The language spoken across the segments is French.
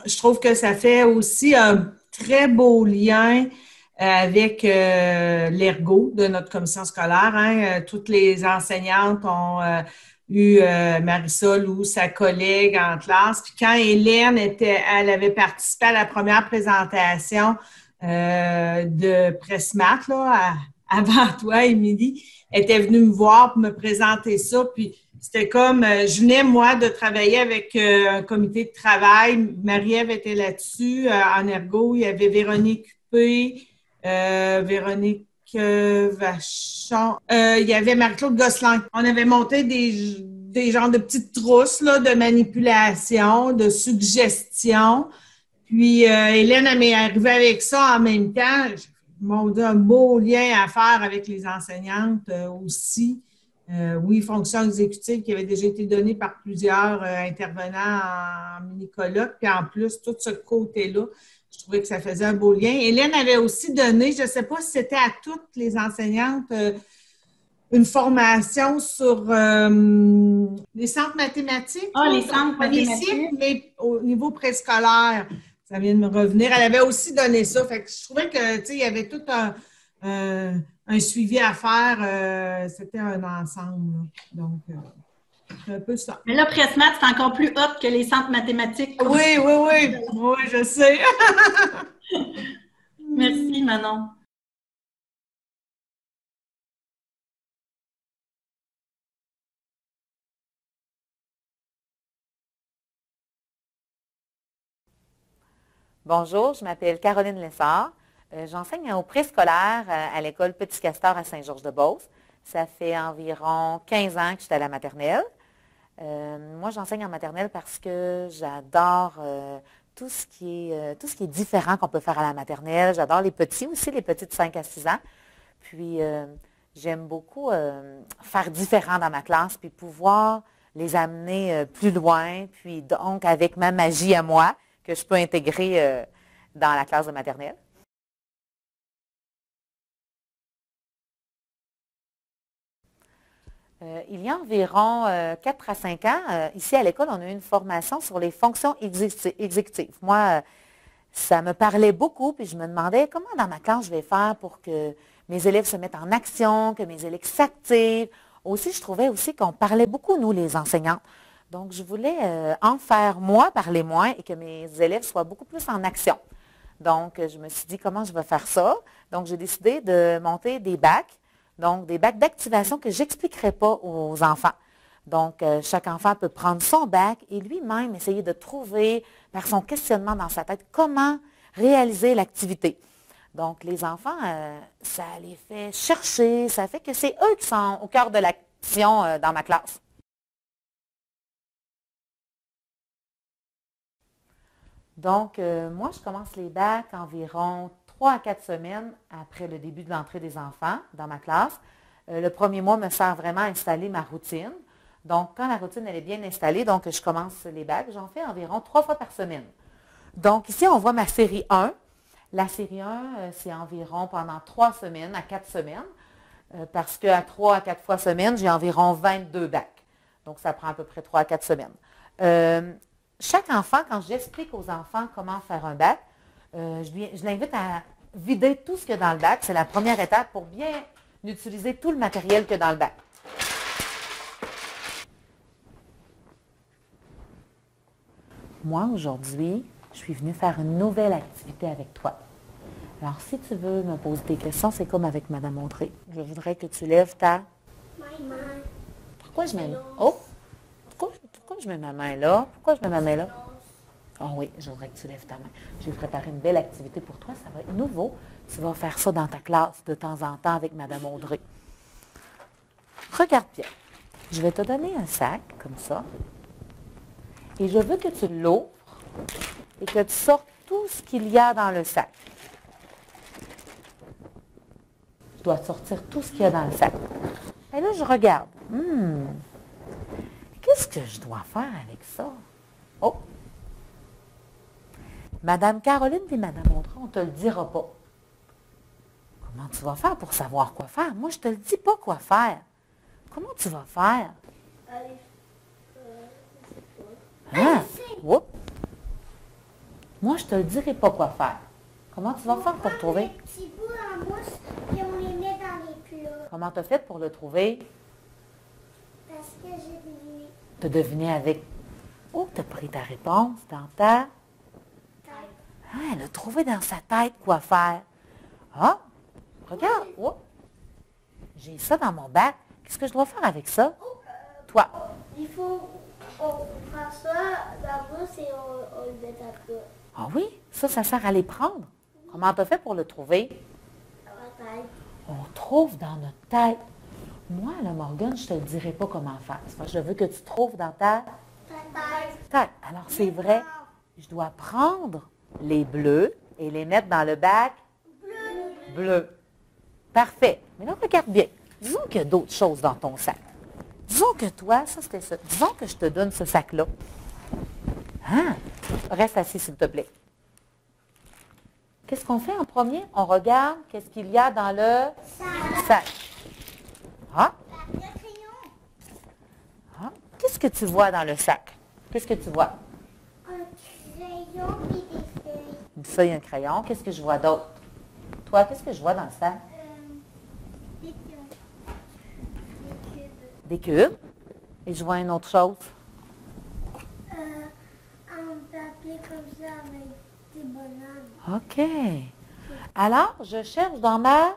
Je trouve que ça fait aussi un très beau lien avec l'ergo de notre commission scolaire. Hein. Toutes les enseignantes ont eu Marisol ou sa collègue en classe. Puis quand Hélène elle avait participé à la première présentation de Pressmat, là, avant toi, Émilie, elle était venue me voir pour me présenter ça. Puis c'était comme, je venais, moi, de travailler avec un comité de travail. Marie-Ève était là-dessus. En ergo, il y avait Véronique Huppé, Véronique Vachon. Il y avait Marie-Claude Gosselin. On avait monté des genres de petites trousses là, de manipulation, de suggestion. Puis Hélène, elle m'est arrivée avec ça en même temps. Mon Dieu, un beau lien à faire avec les enseignantes aussi. Oui, fonction exécutive qui avait déjà été donnée par plusieurs intervenants en mini-colloque. Puis en plus, tout ce côté-là, je trouvais que ça faisait un beau lien. Hélène avait aussi donné, je ne sais pas si c'était à toutes les enseignantes, une formation sur les centres mathématiques. Ah, les centres mathématiques. Cycles, mais au niveau préscolaire. Ça vient de me revenir. Elle avait aussi donné ça. Fait que je trouvais que, tu sais, il y avait tout un suivi à faire. C'était un ensemble. Là. Donc, c'est un peu ça. Mais là, Pressmat, c'est encore plus hot que les centres mathématiques. Oui, oui, oui. Oui, je sais. Merci, Manon. Bonjour, je m'appelle Caroline Lessard. J'enseigne au préscolaire à l'école Petit Castor à Saint-Georges-de-Beauce. Ça fait environ 15 ans que je suis à la maternelle. Moi, j'enseigne en maternelle parce que j'adore tout ce qui est différent qu'on peut faire à la maternelle. J'adore les petits aussi, les petits de 5 à 6 ans. Puis, j'aime beaucoup faire différent dans ma classe, puis pouvoir les amener plus loin, puis donc avec ma magie à moi, que je peux intégrer dans la classe de maternelle. Il y a environ 4 à 5 ans, ici à l'école, on a eu une formation sur les fonctions exécutives. Moi, ça me parlait beaucoup, puis je me demandais comment dans ma classe je vais faire pour que mes élèves se mettent en action, que mes élèves s'activent. Aussi, je trouvais aussi qu'on parlait beaucoup, nous, les enseignantes. Donc, je voulais en faire moi, parler moins et que mes élèves soient beaucoup plus en action. Donc, je me suis dit comment je vais faire ça. Donc, j'ai décidé de monter des bacs, donc des bacs d'activation que je n'expliquerai pas aux enfants. Donc, chaque enfant peut prendre son bac et lui-même essayer de trouver, par son questionnement dans sa tête, comment réaliser l'activité. Donc, les enfants, ça les fait chercher, ça fait que c'est eux qui sont au cœur de l'action dans ma classe. Donc, moi, je commence les bacs environ 3 à 4 semaines après le début de l'entrée des enfants dans ma classe. Le premier mois me sert vraiment à installer ma routine. Donc, quand la routine elle est bien installée, donc je commence les bacs, j'en fais environ 3 fois par semaine. Donc, ici, on voit ma série 1. La série 1, c'est environ pendant 3 semaines à 4 semaines, parce qu'à 3 à 4 fois semaine, j'ai environ 22 bacs. Donc, ça prend à peu près 3 à 4 semaines. Chaque enfant, quand j'explique aux enfants comment faire un bac, je l'invite à vider tout ce qu'il y a dans le bac. C'est la première étape pour bien utiliser tout le matériel qu'il y a dans le bac. Moi, aujourd'hui, je suis venue faire une nouvelle activité avec toi. Alors, si tu veux me poser des questions, c'est comme avec Mme Montré. Je voudrais que tu lèves ta... Maman. Pourquoi je mets... Oh! Pourquoi je mets ma main là? Pourquoi je mets ma main là? Oh oui, je voudrais que tu lèves ta main. Je vais préparer une belle activité pour toi. Ça va être nouveau. Tu vas faire ça dans ta classe de temps en temps avec Mme Audrey. Regarde bien. Je vais te donner un sac, comme ça. Et je veux que tu l'ouvres et que tu sortes tout ce qu'il y a dans le sac. Tu dois sortir tout ce qu'il y a dans le sac. Et là, je regarde. Qu'est-ce que je dois faire avec ça? Oh! Madame Caroline et Madame Audrey, on ne te le dira pas. Comment tu vas faire pour savoir quoi faire? Moi, je ne te le dis pas quoi faire. Comment tu vas faire? Hein? Oups! Moi, je ne te le dirai pas quoi faire. Comment tu vas faire pour trouver? Des petits bouts en mousse et on les met dans les plats. Comment tu as fait pour le trouver? Parce que j'ai deviné. Tu as deviné avec... Oh, tu as pris ta réponse dans ta... Ah, elle a trouvé dans sa tête quoi faire. Ah, regarde. Oh. J'ai ça dans mon bac. Qu'est-ce que je dois faire avec ça? Toi. Il faut prendre ça dans la mousse et on le met à plat. Ah oui, ça sert à les prendre. Comment tu as fait pour le trouver? Dans la tête. On trouve dans notre tête. Moi, là, Morgane, je ne te le dirai pas comment faire. C'est parce que je veux que tu trouves dans ta tête. Alors, c'est vrai, je dois prendre les bleus et les mettre dans le bac bleu. Parfait. Mais là, regarde bien. Disons qu'il y a d'autres choses dans ton sac. Disons que toi, ça c'était ça. Disons que je te donne ce sac-là. Hein? Reste assis, s'il te plaît. Qu'est-ce qu'on fait en premier? On regarde qu'est-ce qu'il y a dans le sac. Ah? Ah? Qu'est-ce que tu vois dans le sac? Qu'est-ce que tu vois? Un crayon et des feuilles. Une feuille et un crayon. Qu'est-ce que je vois d'autre? Toi, qu'est-ce que je vois dans le sac? Des cubes. Des cubes. Et je vois une autre chose. Un papier comme ça avec des bananes. OK. Alors, je cherche dans ma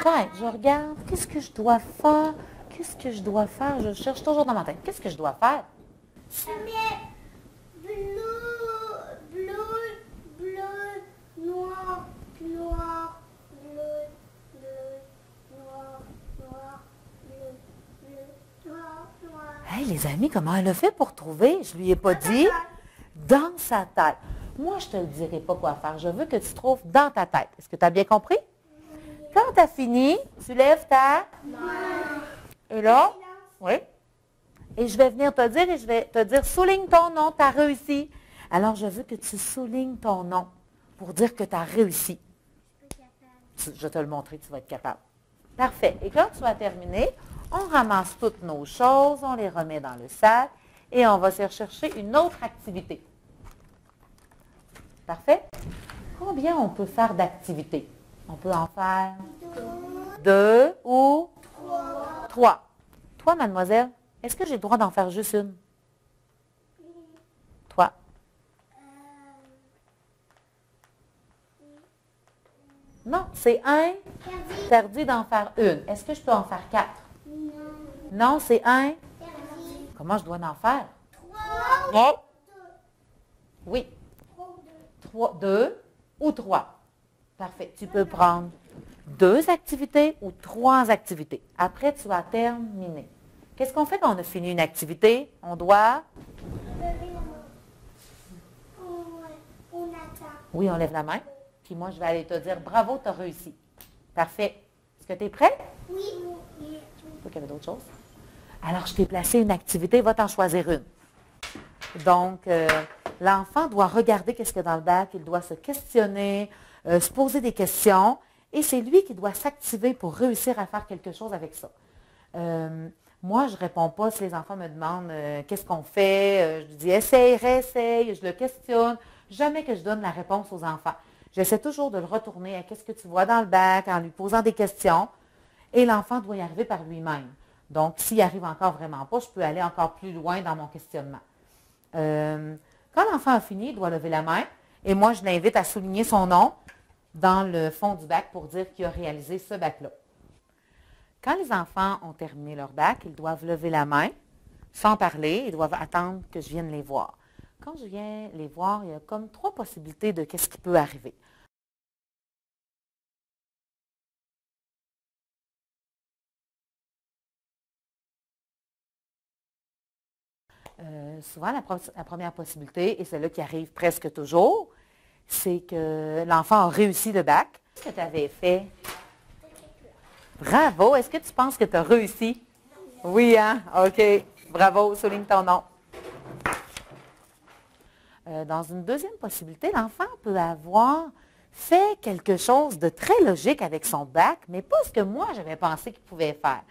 tête. Je regarde. Qu'est-ce que je dois faire? Qu'est-ce que je dois faire? Je cherche toujours dans ma tête. Qu'est-ce que je dois faire? Mais bleu, noir, bleu, noir, noir. Hey, les amis, comment elle a fait pour trouver? Je lui ai pas dit dans sa tête. Moi, je te le dirai pas quoi faire. Je veux que tu trouves dans ta tête. Est-ce que tu as bien compris? Quand tu as fini, tu lèves ta main. Et là? Oui. Et je vais venir te dire et je vais te dire, souligne ton nom, tu as réussi. Alors, je veux que tu soulignes ton nom pour dire que tu as réussi. Je vais te le montrer, tu vas être capable. Parfait. Et quand tu as terminé, on ramasse toutes nos choses, on les remet dans le sac et on va se chercher une autre activité. Parfait? Combien on peut faire d'activités? On peut en faire 2 ou 3. Toi, mademoiselle, est-ce que j'ai le droit d'en faire juste une? Toi? Non, c'est interdit d'en faire une. Est-ce que je peux en faire 4? Non, c'est un. Comment je dois en faire? 3. Oui. 2 ou 3. Parfait. Tu peux prendre 2 activités ou 3 activités. Après, tu vas terminer. Qu'est-ce qu'on fait quand on a fini une activité? On doit... On attend. Oui, on lève la main. Puis moi, je vais aller te dire bravo, tu as réussi. Parfait. Est-ce que tu es prêt? Oui. Pas qu'il y avait d'autres choses. Alors, je t'ai placé une activité, va t'en choisir une. Donc, l'enfant doit regarder qu'est-ce qu'il y a dans le bac, il doit se questionner, se poser des questions, et c'est lui qui doit s'activer pour réussir à faire quelque chose avec ça. Moi, je ne réponds pas si les enfants me demandent qu'est-ce qu'on fait. Je dis essaye, réessaye, je le questionne. Jamais que je donne la réponse aux enfants. J'essaie toujours de le retourner à qu'est-ce que tu vois dans le bac en lui posant des questions, et l'enfant doit y arriver par lui-même. Donc, s'il n'y arrive encore vraiment pas, je peux aller encore plus loin dans mon questionnement. Quand l'enfant a fini, il doit lever la main. Et moi, je l'invite à souligner son nom dans le fond du bac pour dire qu'il a réalisé ce bac-là. Quand les enfants ont terminé leur bac, ils doivent lever la main sans parler. Ils doivent attendre que je vienne les voir. Quand je viens les voir, il y a comme 3 possibilités de qu'est-ce qui peut arriver. Souvent, la première possibilité, et celle-là qui arrive presque toujours, c'est que l'enfant a réussi le bac. Qu'est-ce que tu avais fait? Bravo! Est-ce que tu penses que tu as réussi? Oui, hein? OK. Bravo, souligne ton nom. Dans une deuxième possibilité, l'enfant peut avoir fait quelque chose de très logique avec son bac, mais pas ce que moi j'avais pensé qu'il pouvait faire.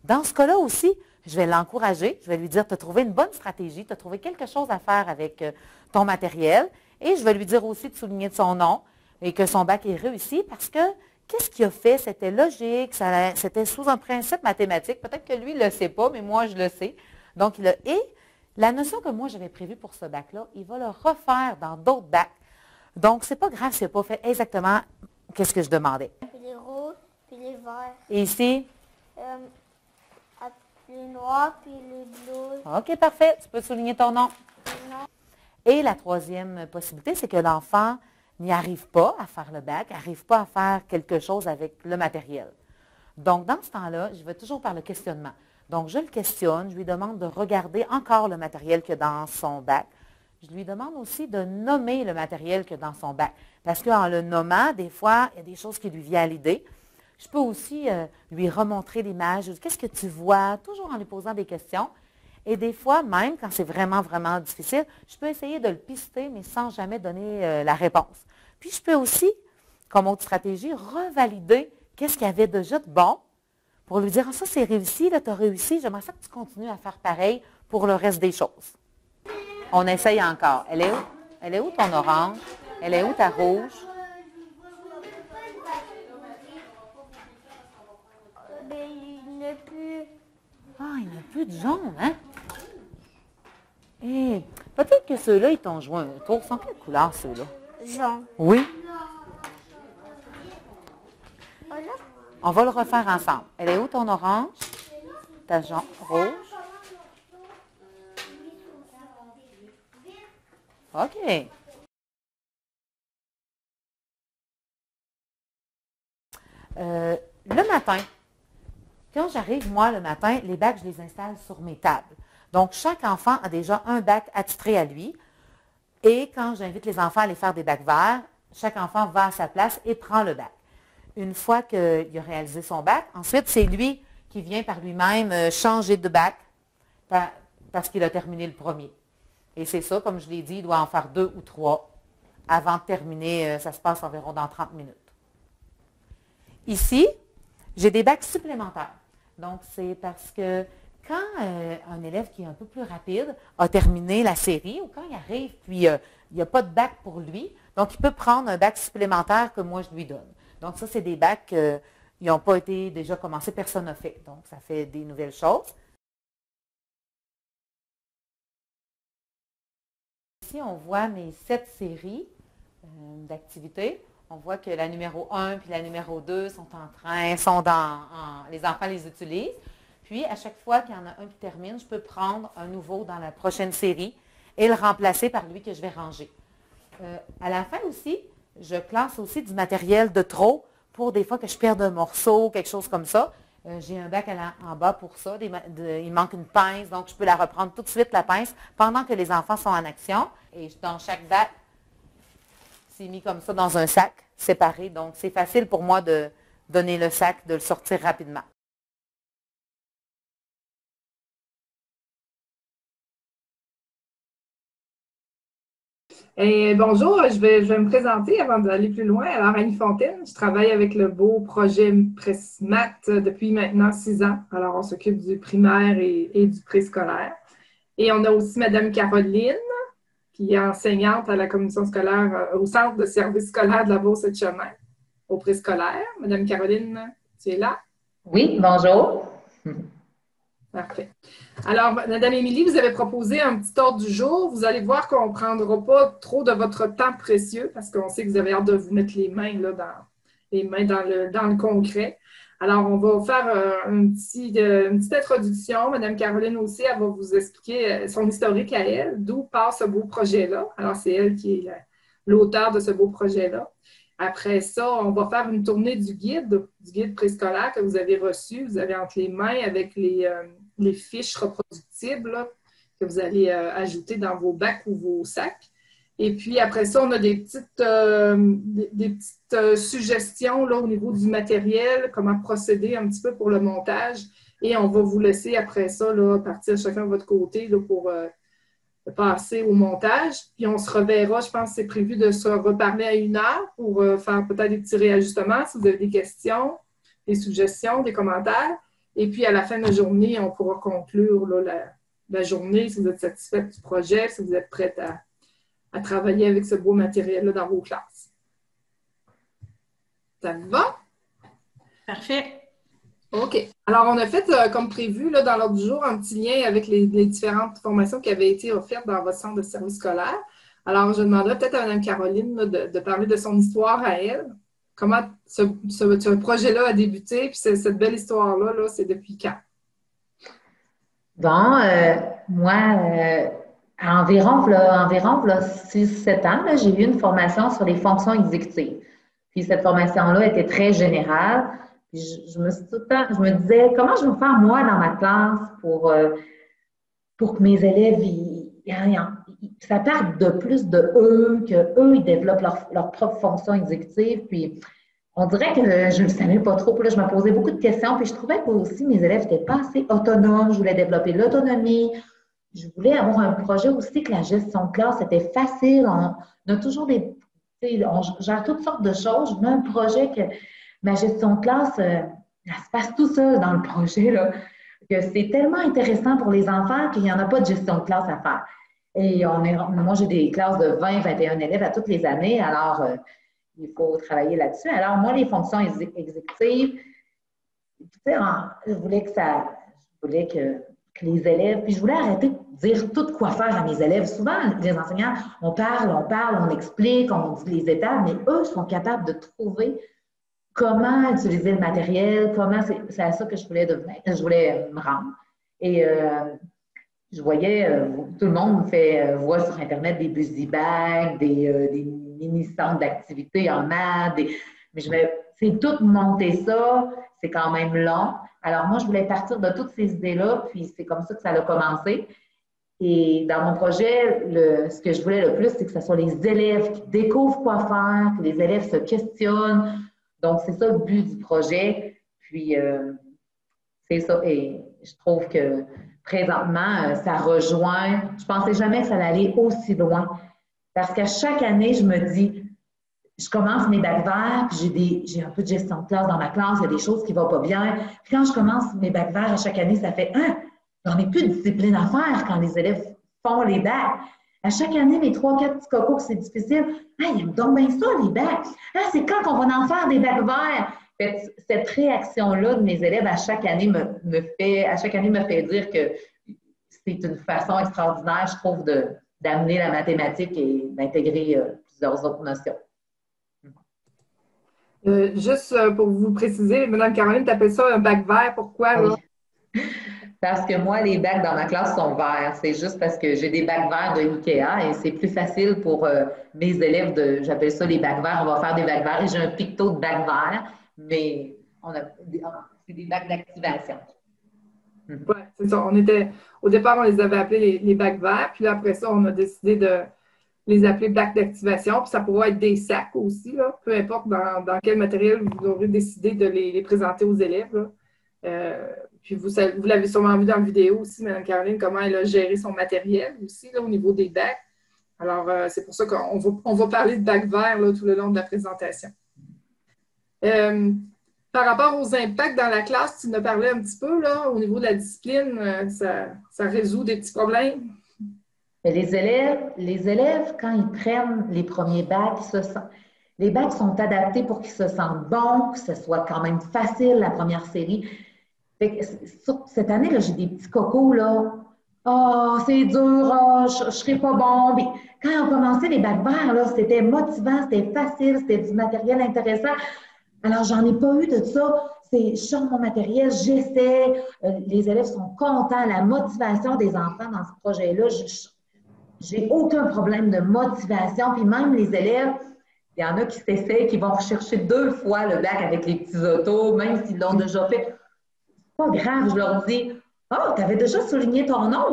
Dans ce cas-là aussi, je vais l'encourager, je vais lui dire, tu as trouvé une bonne stratégie, tu as trouvé quelque chose à faire avec ton matériel, Et je vais lui dire aussi de souligner de son nom et que son bac est réussi parce que qu'est-ce qu'il a fait? C'était logique, c'était sous un principe mathématique. Peut-être que lui ne le sait pas, mais moi, je le sais. Donc, et la notion que moi, j'avais prévue pour ce bac-là, il va le refaire dans d'autres bacs. Donc, ce n'est pas grave s'il n'a pas fait exactement qu'est-ce que je demandais. Puis les rouges, puis les verts. Et ici? Les noirs, puis les bleus. OK, parfait. Tu peux souligner ton nom. Non. Et la troisième possibilité, c'est que l'enfant n'y arrive pas à faire le bac, n'arrive pas à faire quelque chose avec le matériel. Donc, dans ce temps-là, je vais toujours par le questionnement. Donc, je le questionne, je lui demande de regarder encore le matériel que dans son bac. Je lui demande aussi de nommer le matériel que dans son bac. Parce qu'en le nommant, des fois, il y a des choses qui lui viennent à l'idée. Je peux aussi lui remontrer l'image. Qu'est-ce que tu vois? Toujours en lui posant des questions. Et des fois, même quand c'est vraiment, vraiment difficile, je peux essayer de le pister, mais sans jamais donner la réponse. Puis, je peux aussi, comme autre stratégie, revalider qu'est-ce qu'il y avait déjà de bon pour lui dire, ah, ça, c'est réussi, là, tu as réussi, j'aimerais ça que tu continues à faire pareil pour le reste des choses. On essaye encore. Elle est où? Elle est où ton orange? Elle est où ta rouge? Mais il n'est plus. Ah, il n'y a plus de jaune, hein? Et peut-être que ceux-là, ils t'ont joué un tour. Ils sont quelle couleur, ceux-là? Jaune. Oui. Voilà. On va le refaire ensemble. Elle est où ton orange? Ta jaune, rouge? OK. Le matin, quand j'arrive, moi, le matin, les bacs, je les installe sur mes tables. Donc, chaque enfant a déjà un bac attitré à lui. Et quand j'invite les enfants à aller faire des bacs verts, chaque enfant va à sa place et prend le bac. Une fois qu'il a réalisé son bac, ensuite, c'est lui qui vient par lui-même changer de bac parce qu'il a terminé le premier. Et c'est ça, comme je l'ai dit, il doit en faire 2 ou 3 avant de terminer. Ça se passe environ dans 30 minutes. Ici, j'ai des bacs supplémentaires. Donc, c'est parce que quand un élève qui est un peu plus rapide a terminé la série ou quand il arrive, puis il n'y a pas de bac pour lui, donc il peut prendre un bac supplémentaire que moi je lui donne. Donc, ça, c'est des bacs qui n'ont pas été déjà commencés, personne n'a fait. Donc, ça fait des nouvelles choses. Ici, on voit mes 7 séries d'activités. On voit que la numéro 1 puis la numéro 2 sont en train, les enfants les utilisent. Puis, à chaque fois qu'il y en a un qui termine, je peux prendre un nouveau dans la prochaine série et le remplacer par lui que je vais ranger. À la fin aussi, je classe aussi du matériel de trop pour des fois que je perde un morceau, quelque chose comme ça. J'ai un bac en bas pour ça. Il manque une pince, donc je peux la reprendre tout de suite, la pince, pendant que les enfants sont en action. Et dans chaque bac, c'est mis comme ça dans un sac séparé. Donc, c'est facile pour moi de donner le sac, de le sortir rapidement. Et bonjour, je vais me présenter avant d'aller plus loin. Alors, Annie Fontaine, je travaille avec le beau projet Presmat depuis maintenant 6 ans. Alors, on s'occupe du primaire et du préscolaire. Et on a aussi Mme Caroline, qui est enseignante à la commission scolaire, au centre de service scolaire de la Beauce-et-Chemin, au préscolaire. Mme Caroline, tu es là? Oui, bonjour. Parfait. Alors, Mme Émilie, vous avez proposé un petit ordre du jour. Vous allez voir qu'on ne prendra pas trop de votre temps précieux parce qu'on sait que vous avez hâte de vous mettre les mains, là, dans le concret. Alors, on va faire une petite introduction. Mme Caroline aussi, elle va vous expliquer son historique à elle, d'où part ce beau projet-là. Alors, c'est elle qui est l'auteur de ce beau projet-là. Après ça, on va faire une tournée du guide préscolaire que vous avez reçu. Vous avez entre les mains avec les fiches reproductibles là, que vous allez ajouter dans vos bacs ou vos sacs. Et puis après ça, on a des petites suggestions là, au niveau du matériel, comment procéder un petit peu pour le montage. Et on va vous laisser après ça là, partir chacun de votre côté là, pour passer au montage. Puis on se reverra, je pense que c'est prévu de se reparler à 1 heure pour faire peut-être des petits réajustements si vous avez des questions, des suggestions, des commentaires. Et puis à la fin de la journée, on pourra conclure là, la journée si vous êtes satisfait du projet, si vous êtes prête à à travailler avec ce beau matériel-là dans vos classes. Ça vous va? Parfait. OK. Alors, on a fait, comme prévu, là, dans l'ordre du jour, un petit lien avec les différentes formations qui avaient été offertes dans votre centre de service scolaire. Alors, je demanderais peut-être à Mme Caroline là, de parler de son histoire à elle. Comment ce projet-là a débuté, puis cette belle histoire-là, là, c'est depuis quand? Bon, moi, environ 6-7 ans, là, j'ai eu une formation sur les fonctions exécutives. Puis cette formation-là était très générale. Puis je me disais, comment je vais faire moi dans ma classe pour que mes élèves, ça parte de plus de eux, qu'eux, ils développent leur propre fonction exécutive. Puis on dirait que je ne le savais pas trop. Puis là, je me posais beaucoup de questions. Puis je trouvais que aussi mes élèves n'étaient pas assez autonomes. Je voulais développer l'autonomie. Je voulais avoir un projet aussi que la gestion de classe était facile. On a toujours on gère toutes sortes de choses. Je voulais un projet que ma gestion de classe, elle se passe tout seul dans le projet, là, que c'est tellement intéressant pour les enfants qu'il n'y en a pas de gestion de classe à faire. Et moi, j'ai des classes de 20, 21 élèves à toutes les années, alors il faut travailler là-dessus. Alors, moi, les fonctions exécutives, je voulais que les élèves, puis je voulais arrêter de dire tout quoi faire à mes élèves. Souvent, les enseignants, on parle, on explique, on dit les étapes, mais eux sont capables de trouver comment utiliser le matériel, c'est à ça que je voulais me rendre. Et je voyais, tout le monde voit sur Internet des busy bags, des mini-centres d'activité en maths, mais c'est tout monter ça, c'est quand même long. Alors moi, je voulais partir de toutes ces idées-là, puis c'est comme ça que ça a commencé. Et dans mon projet, ce que je voulais le plus, c'est que ce soit les élèves qui découvrent quoi faire, que les élèves se questionnent. Donc, c'est ça le but du projet. Puis, c'est ça. Et je trouve que présentement, ça rejoint. Je ne pensais jamais que ça allait aller aussi loin. Parce qu'à chaque année, je me dis, je commence mes bacs verts, puis j'ai un peu de gestion de classe dans ma classe, il y a des choses qui ne vont pas bien. Puis quand je commence mes bacs verts à chaque année, ça fait j'en ai plus de discipline à faire quand les élèves font les bacs. À chaque année, mes 3-4 petits cocos, c'est difficile. Ils aiment donc bien ça, les bacs. C'est quand qu'on va en faire des bacs verts? Cette réaction-là de mes élèves, à chaque année, me fait dire que c'est une façon extraordinaire, je trouve, d'amener la mathématique et d'intégrer plusieurs autres notions. Juste pour vous préciser, Mme Caroline, tu appelles ça un bac vert, pourquoi? Oui. Là? Parce que moi, les bacs dans ma classe sont verts. C'est juste parce que j'ai des bacs verts de Ikea et c'est plus facile pour mes élèves j'appelle ça les bacs verts. On va faire des bacs verts et j'ai un picto de bacs verts, mais c'est des bacs d'activation. Oui, c'est ça. Au départ, on les avait appelés les bacs verts, puis là, après ça, on a décidé de les appeler bacs d'activation, puis ça pourrait être des sacs aussi, là, peu importe dans quel matériel vous aurez décidé de les présenter aux élèves. Là. Puis vous l'avez sûrement vu dans la vidéo aussi, Mme Caroline, comment elle a géré son matériel aussi là, au niveau des bacs. Alors, c'est pour ça qu'on va parler de bacs verts là, tout le long de la présentation. Par rapport aux impacts dans la classe, tu nous parlais un petit peu, là, au niveau de la discipline, ça résout des petits problèmes? Mais les élèves, quand ils prennent les premiers bacs, les bacs sont adaptés pour qu'ils se sentent bons, que ce soit quand même facile, la première série. Cette année, là, j'ai des petits cocos, là. C'est dur, je ne serai pas bon. Puis, quand on commençait les bacs verts, là, c'était motivant, c'était facile, c'était du matériel intéressant. Alors, j'en ai pas eu de ça. Je sors mon matériel, j'essaie. Les élèves sont contents. La motivation des enfants dans ce projet-là, j'ai aucun problème de motivation. Puis même les élèves, il y en a qui s'essaient, qui vont rechercher 2 fois le bac avec les petits autos, même s'ils l'ont déjà fait. C'est pas grave, je leur dis, tu avais déjà souligné ton nom,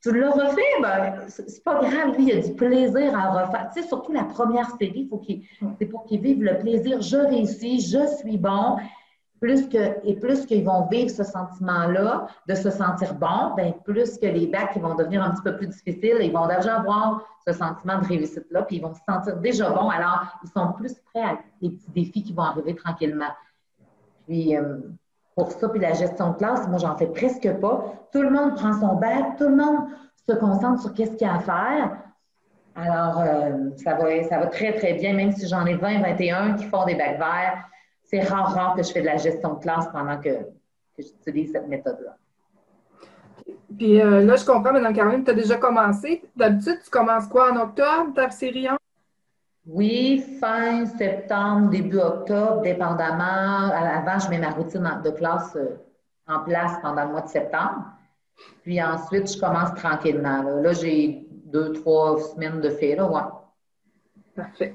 tu l'as refait, c'est pas grave, lui, il a du plaisir à refaire. Tu sais, surtout la première série, c'est pour qu'ils vivent le plaisir, je réussis, je suis bon. Plus qu'ils vont vivre ce sentiment-là, de se sentir bon, plus que les bacs vont devenir un petit peu plus difficiles, ils vont déjà avoir ce sentiment de réussite-là, puis ils vont se sentir déjà bons, alors ils sont plus prêts à les petits défis qui vont arriver tranquillement. Puis, pour ça, puis la gestion de classe, moi, j'en fais presque pas. Tout le monde prend son bac, tout le monde se concentre sur qu'est-ce qu'il y a à faire. Alors, ça va très, très bien, même si j'en ai 20, 21 qui font des bacs verts. C'est rare que je fais de la gestion de classe pendant que j'utilise cette méthode-là. Puis là, je comprends, Mme Caroline, tu as déjà commencé. D'habitude, tu commences quoi en octobre, ta série 1? Oui, fin septembre, début octobre, dépendamment. Avant, je mets ma routine de classe en place pendant le mois de septembre. Puis ensuite, je commence tranquillement. Là j'ai 2-3 semaines de fait, là, ouais. Parfait.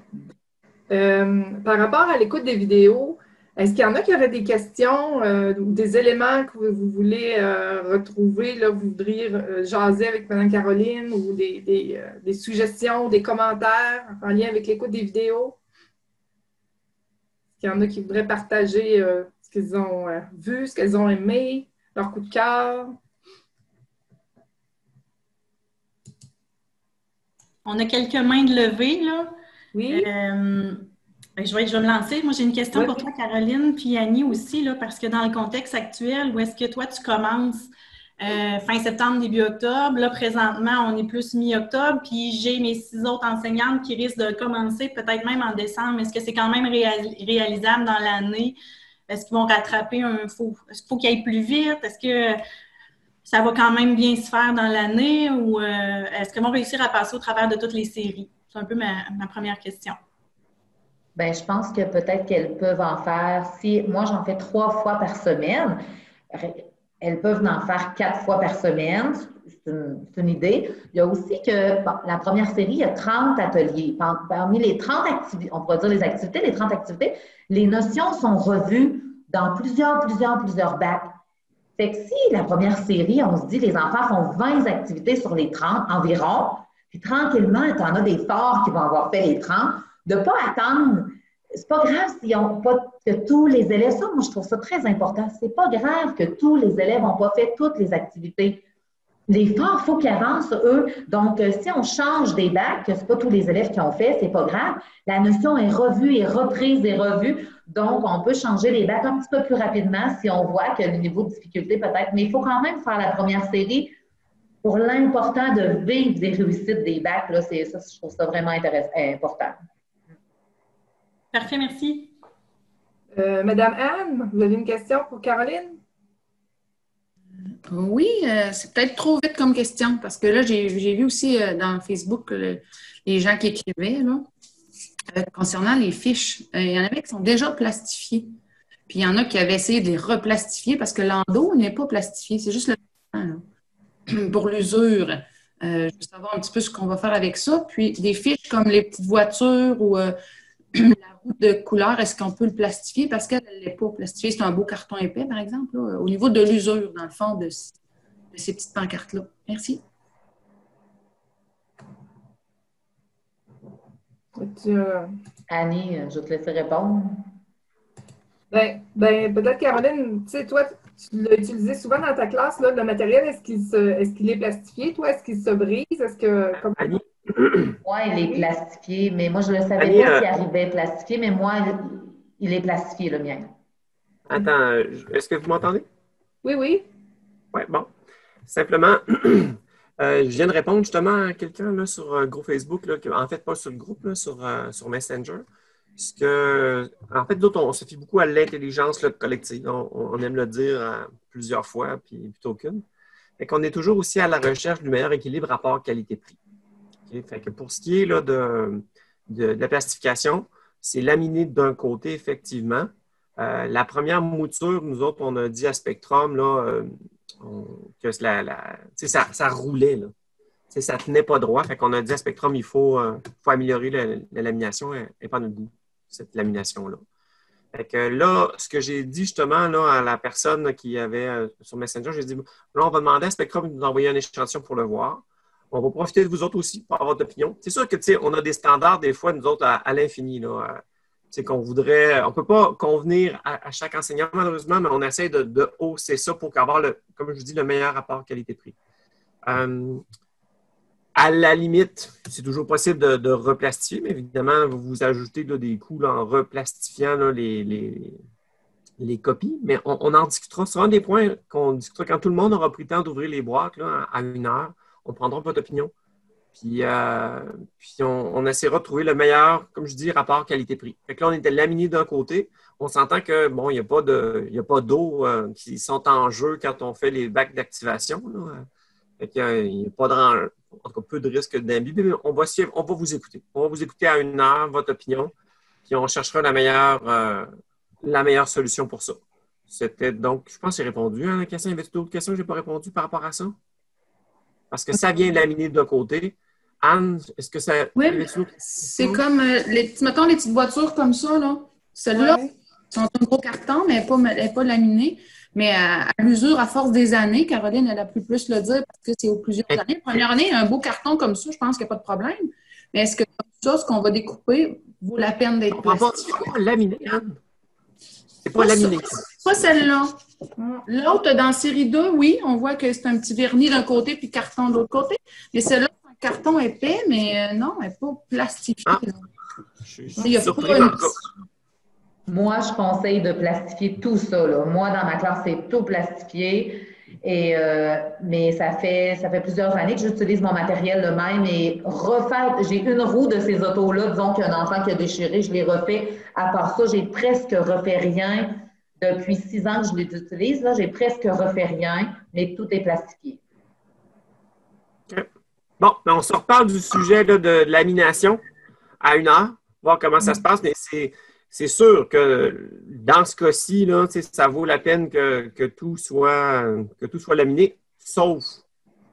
Par rapport à l'écoute des vidéos, est-ce qu'il y en a qui auraient des questions ou des éléments que vous voulez retrouver, là, vous voudriez jaser avec Mme Caroline ou des suggestions, des commentaires en lien avec l'écoute des vidéos? Est-ce qu'il y en a qui voudraient partager ce qu'ils ont vu, ce qu'elles ont aimé, leur coup de cœur? On a quelques mains de levée, là. Oui. Je vais me lancer. Moi, j'ai une question pour toi, Caroline, puis Annie aussi, là, parce que dans le contexte actuel, où est-ce que toi, tu commences fin septembre, début octobre? Là, présentement, on est plus mi-octobre, puis j'ai mes 6 autres enseignantes qui risquent de commencer peut-être même en décembre. Est-ce que c'est quand même réalisable dans l'année? Est-ce qu'ils vont rattraper est-ce qu'il faut qu'ils aillent plus vite? Est-ce que ça va quand même bien se faire dans l'année ou est-ce qu'ils vont réussir à passer au travers de toutes les séries? C'est un peu ma première question. Bien, je pense que peut-être qu'elles peuvent en faire, si moi j'en fais 3 fois par semaine, elles peuvent en faire 4 fois par semaine. C'est une idée. Il y a aussi que, bon, la première série, il y a 30 ateliers. Parmi les 30 activités, on pourrait dire les 30 activités, les notions sont revues dans plusieurs bacs. Fait que si la première série, on se dit, les enfants font 20 activités sur les 30 environ, puis tranquillement, tu en as des forts qui vont avoir fait les 30, de ne pas attendre. C'est pas grave s'ils n'ont pas que tous les élèves, ça, moi, je trouve ça très important. C'est pas grave que tous les élèves n'ont pas fait toutes les activités. Les forts, il faut qu'ils avancent, eux. Donc, si on change des bacs, que ce n'est pas tous les élèves qui ont fait, c'est pas grave. La notion est revue et reprise et revue. Donc, on peut changer les bacs un petit peu plus rapidement si on voit que le niveau de difficulté peut-être. Mais il faut quand même faire la première série pour l'important de vivre des réussites des bacs. Là, ça, je trouve ça vraiment important. Parfait, merci. Madame Anne, vous avez une question pour Caroline? Oui, c'est peut-être trop vite comme question parce que là, j'ai vu aussi dans Facebook les gens qui écrivaient là, concernant les fiches. Il y en avait qui sont déjà plastifiées. Puis il y en a qui avaient essayé de les replastifier parce que l'endos n'est pas plastifié, c'est juste le pour l'usure. Je veux savoir un petit peu ce qu'on va faire avec ça. Puis des fiches comme les petites voitures ou la route de couleur, est-ce qu'on peut le plastifier? Parce qu'elle n'est pas plastifiée. C'est un beau carton épais, par exemple, là, au niveau de l'usure, dans le fond, de ces petites pancartes-là. Merci. Annie, je vais te laisser répondre. Ben peut-être, Caroline, tu sais, toi, tu l'as utilisé souvent dans ta classe, là, le matériel, est-ce qu'il est plastifié? Toi, est-ce qu'il se brise? Est-ce que... Annie? Oui, il est plastifié, mais moi, je ne le savais pas s'il arrivait plastifié, mais moi, il est plastifié, le mien. Attends, est-ce que vous m'entendez? Oui, oui. Oui, bon. Simplement, je viens de répondre justement à quelqu'un là, sur un groupe Facebook, là, en fait, pas sur le groupe, là, sur Messenger. En fait, d'autres, on se fie beaucoup à l'intelligence collective. On aime le dire plusieurs fois, puis plutôt qu'une. Fait qu'on est toujours aussi à la recherche du meilleur équilibre rapport qualité-prix. Okay? Fait que pour ce qui est là, de la plastification, c'est laminé d'un côté, effectivement. La première mouture, nous autres, on a dit à Spectrum là, que ça roulait. Là. Ça ne tenait pas droit. Fait qu'on a dit à Spectrum, il faut améliorer la lamination. Elle n'est pas à notre goût, cette lamination-là. Fait que là, ce que j'ai dit justement là, à la personne qui avait sur Messenger, j'ai dit, là, on va demander à Spectrum de nous envoyer un échantillon pour le voir. On va profiter de vous autres aussi pour avoir votre opinion. C'est sûr que, tu sais, on a des standards des fois, nous autres, à l'infini, là. C'est qu'on voudrait, on ne peut pas convenir à chaque enseignant, malheureusement, mais on essaie de hausser ça pour avoir, comme je dis, le meilleur rapport qualité-prix. À la limite, c'est toujours possible de replastifier, mais évidemment, vous ajoutez là, des coûts là, en replastifiant là, les copies, mais on en discutera. Ce sera un des points qu'on discutera quand tout le monde aura pris le temps d'ouvrir les boîtes là, à 1 heure. On prendra votre opinion. Puis on essaiera de trouver le meilleur, comme je dis, rapport qualité-prix. Fait que là, on était laminé d'un côté. On s'entend que, bon, il n'y a pas d'eau qui sont en jeu quand on fait les bacs d'activation. Fait qu'il n'y a pas de, en tout cas, peu de risque d'imbiber, mais on va vous écouter. On va vous écouter à 1 heure, votre opinion, puis on cherchera la meilleure solution pour ça. C'était donc, je pense que j'ai répondu à la question. Y avait-il d'autres questions que je n'ai pas répondu par rapport à ça? Parce que ça vient laminer d'un côté. Anne, est-ce que ça... Oui, c'est comme, mettons les petites voitures comme ça, là. Celles-là sont un gros carton, mais elle n'est pas laminée. Mais à l'usure, à force des années, Caroline, elle a pu plus le dire parce que c'est aux plusieurs années. La première année, un beau carton comme ça, je pense qu'il n'y a pas de problème. Mais est-ce que ça, ce qu'on va découper, vaut la peine d'être plastifié? C'est pas laminé, Anne. C'est pas laminé. Pas celle-là. L'autre, dans série 2, oui, on voit que c'est un petit vernis d'un côté puis carton de l'autre côté. Mais celle-là, c'est un carton épais, mais non, elle n'est pas plastifiée. Je suis surpris. Moi, je conseille de plastifier tout ça, là. Moi, dans ma classe, c'est tout plastifié. Mais ça fait plusieurs années que j'utilise mon matériel le même et j'ai une roue de ces autos-là, disons qu'il y a un enfant qui a déchiré, je l'ai refait. À part ça, j'ai presque refait rien. Depuis 6 ans que je les utilise, là, j'ai presque refait rien, mais tout est plastifié. Okay. Bon, on se reparle du sujet là, de lamination à 1 heure, voir comment ça se passe, mais c'est sûr que dans ce cas-ci, là, ça vaut la peine que tout soit laminé, sauf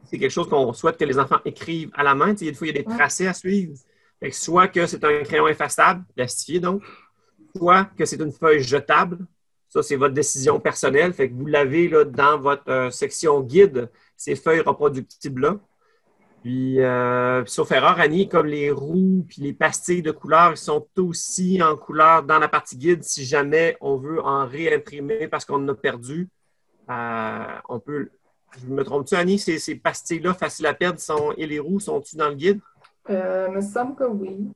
c'est quelque chose qu'on souhaite que les enfants écrivent à la main. Des fois, il y a des tracés à suivre. Fait que soit que c'est un crayon effaçable, plastifié donc, soit que c'est une feuille jetable. Ça, c'est votre décision personnelle. Fait que vous l'avez là, dans votre section guide, ces feuilles reproductibles-là. Puis, sauf erreur, Annie, comme les roues puis les pastilles de couleur, ils sont aussi en couleur dans la partie guide. Si jamais on veut en réimprimer parce qu'on en a perdu, on peut... Je me trompe-tu, Annie? Ces pastilles-là, faciles à perdre, et les roues, sont-ils dans le guide? Me semble que oui.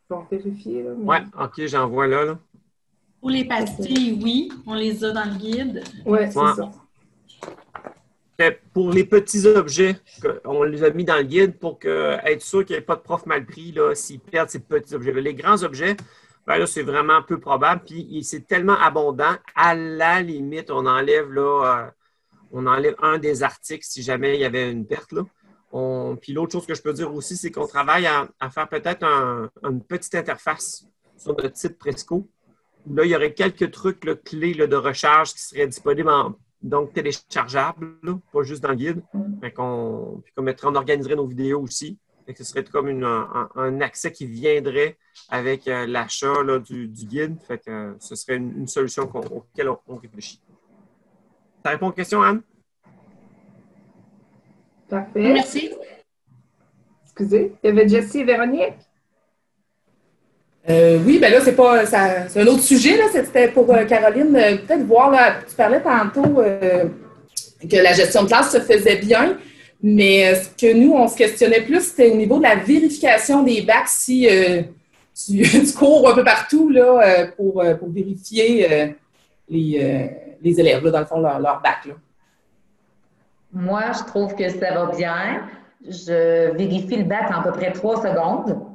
Je vais vérifier. Là, mais... Oui, OK, j'en vois là. Pour les pastilles, oui, on les a dans le guide. Oui, c'est ça. Pour les petits objets, on les a mis dans le guide pour être sûr qu'il n'y ait pas de prof mal pris s'ils perdent ces petits objets. Les grands objets, ben là, c'est vraiment peu probable. Puis c'est tellement abondant, à la limite, on enlève un des articles si jamais il y avait une perte. Là. Puis l'autre chose que je peux dire aussi, c'est qu'on travaille à faire peut-être une petite interface sur notre site Presco. Là, il y aurait quelques trucs clés de recharge qui seraient disponibles donc téléchargeables, là, pas juste dans le guide. Puis on organiserait nos vidéos aussi. Fait que ce serait comme un accès qui viendrait avec l'achat du guide. Fait que ce serait une solution auquel on réfléchit. Ça répond aux questions, Anne? Parfait. Merci. Excusez, il y avait Jessie et Véronique. Oui, bien là, c'est un autre sujet, là. C'était pour Caroline, peut-être voir, là, tu parlais tantôt que la gestion de classe se faisait bien, mais ce que nous, on se questionnait plus, c'était au niveau de la vérification des bacs, si tu cours un peu partout là, pour vérifier les élèves, là, dans le fond, leur bac. Là. Moi, je trouve que ça va bien. Je vérifie le bac en à peu près 3 secondes.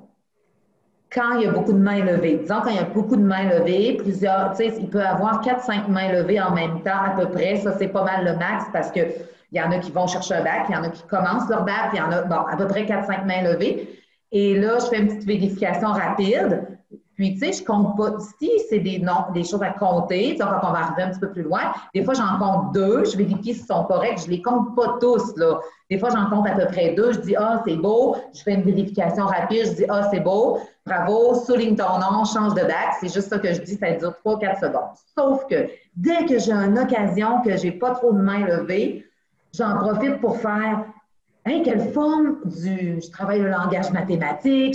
Quand il y a beaucoup de mains levées. Disons, quand il y a beaucoup de mains levées, il peut y avoir 4-5 mains levées en même temps à peu près. Ça, c'est pas mal le max parce qu'il y en a qui vont chercher un bac, il y en a qui commencent leur bac, il y en a, à peu près 4-5 mains levées. Et là, je fais une petite vérification rapide. Puis, je compte pas. Si c'est des choses à compter, donc quand on va arriver un petit peu plus loin, des fois, j'en compte 2, je vérifie s'ils sont corrects, je les compte pas tous, là. Des fois, j'en compte à peu près 2, je dis « Ah, c'est beau », je fais une vérification rapide, je dis « Ah, c'est beau, bravo, souligne ton nom, change de bac », c'est juste ça que je dis, ça dure 3-4 secondes. Sauf que dès que j'ai une occasion que j'ai pas trop de mains levées, j'en profite pour faire « Hey, quelle forme je travaille le langage mathématique,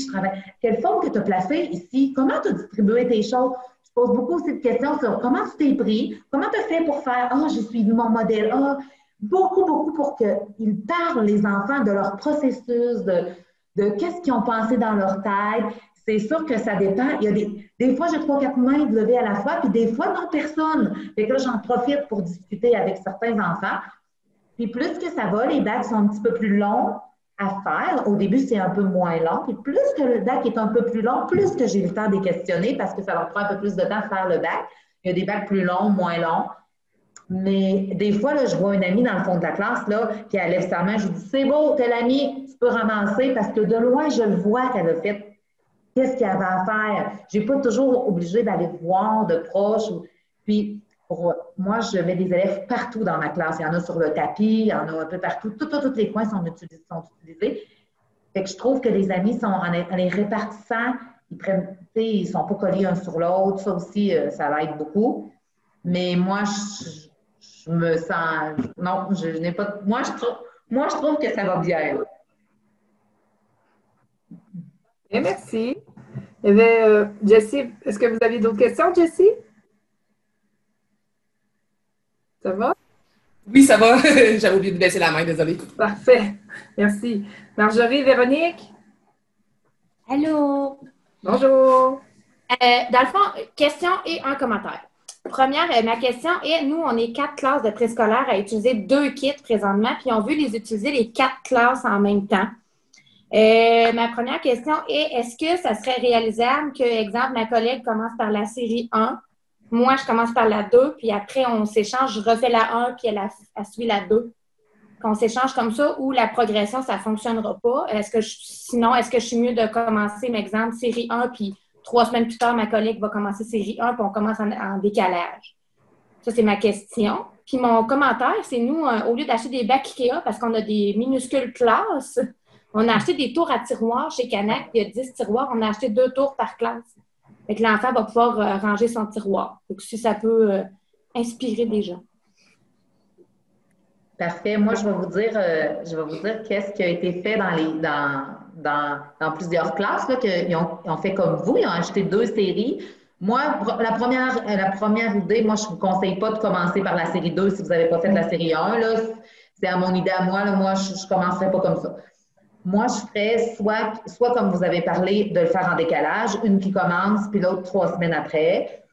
quelle forme que tu as placée ici, comment tu as distribué tes choses ?» Je pose beaucoup aussi de questions sur comment tu t'es pris, comment tu as fait pour faire « Ah, j'ai suivi mon modèle, ah », beaucoup pour qu'ils parlent, les enfants, de leur processus, de qu'est-ce qu'ils ont pensé dans leur tête. C'est sûr que ça dépend. Il y a des fois, j'ai 3-4 mains levées à la fois, puis des fois, non, personne. Fait que là, j'en profite pour discuter avec certains enfants. Puis plus que ça va, les bacs sont un petit peu plus longs. à faire. Au début, c'est un peu moins long. Puis plus que le bac est un peu plus long, plus que j'ai le temps de les questionner parce que ça leur prend un peu plus de temps à faire le bac. Il y a des bacs plus longs, moins longs. Mais des fois, là, je vois une amie dans le fond de la classe, là, puis elle lève sa main, je lui dis, c'est beau, telle amie, tu peux ramasser parce que de loin, je le vois qu'elle a fait. Qu'est-ce qu'il y avait à faire? Je n'ai pas toujours obligée d'aller voir de proche. Puis, moi, je mets des élèves partout dans ma classe. Il y en a sur le tapis, il y en a un peu partout. Tous les coins sont utilisés. Fait que je trouve que les amis, en les répartissant, ils ne sont pas collés un sur l'autre. Ça aussi, ça l'aide beaucoup. Mais moi, je me sens... Non, je n'ai pas... Moi, je trouve que ça va bien. Et merci. Il y avait, Jessie, est-ce que vous aviez d'autres questions, Jessie? Ça va? Oui, ça va. J'avais oublié de baisser la main, désolée. Parfait. Merci. Marjorie, Véronique? Allô? Bonjour. Dans le fond, question et un commentaire. Première, ma question est, nous, on est 4 classes de préscolaire à utiliser 2 kits présentement, puis on veut les utiliser les 4 classes en même temps. Ma première question est, est-ce que ça serait réalisable que, exemple, ma collègue commence par la série 1, moi, je commence par la 2, puis après, on s'échange, je refais la 1, puis elle suit la 2. Qu'on s'échange comme ça, ou la progression, ça ne fonctionnera pas. Sinon, est-ce que je suis mieux de commencer, par exemple, série 1, puis 3 semaines plus tard, ma collègue va commencer série 1, puis on commence en décalage? Ça, c'est ma question. Puis mon commentaire, c'est nous, au lieu d'acheter des bacs IKEA, parce qu'on a des minuscules classes, on a acheté des tours à tiroirs chez Canac. Il y a 10 tiroirs. On a acheté 2 tours par classe. Fait que l'enfant va pouvoir ranger son tiroir. Donc, si ça peut inspirer des gens. Parfait. Moi, je vais vous dire qu'est-ce qui a été fait dans plusieurs classes, là, qu'ils ont fait comme vous. Ils ont acheté 2 séries. Moi, la première idée, moi, je ne vous conseille pas de commencer par la série 2 si vous n'avez pas fait la série 1. Là. C'est à mon idée à moi. Là. Moi, je ne commencerai pas comme ça. Moi, je ferais soit comme vous avez parlé, de le faire en décalage, une qui commence, puis l'autre 3 semaines après.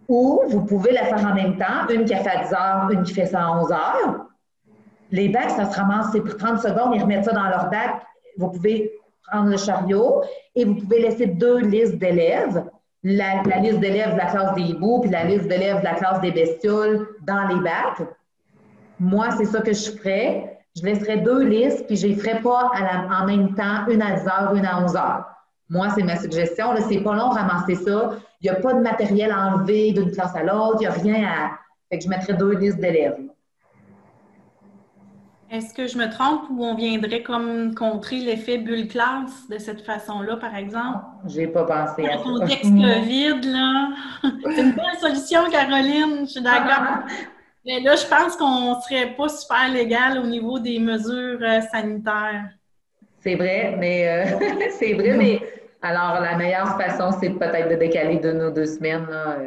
Ou vous pouvez la faire en même temps, une qui a fait à 10 heures, une qui fait ça à 11 heures. Les bacs, ça se ramasse, c'est pour 30 secondes, ils remettent ça dans leur bac. Vous pouvez prendre le chariot et vous pouvez laisser 2 listes d'élèves. La liste d'élèves de la classe des hiboux, puis la liste d'élèves de la classe des bestioles dans les bacs. Moi, c'est ça que je ferais. Je laisserais 2 listes, puis je ne les ferais pas en même temps, une à 10 heures, une à 11 heures. Moi, c'est ma suggestion. Là, c'est pas long de ramasser ça. Il n'y a pas de matériel à enlever d'une classe à l'autre. Il n'y a rien à... Fait que je mettrais 2 listes d'élèves. Est-ce que je me trompe ou on viendrait comme contrer l'effet bulle classe de cette façon-là, par exemple? Je n'ai pas pensé à ça. Le contexte COVID, là. C'est une bonne solution, Caroline. Je suis d'accord. Mais là, je pense qu'on ne serait pas super légal au niveau des mesures sanitaires. C'est vrai, mais alors la meilleure façon, c'est peut-être de décaler d'1 ou 2 semaines. Là.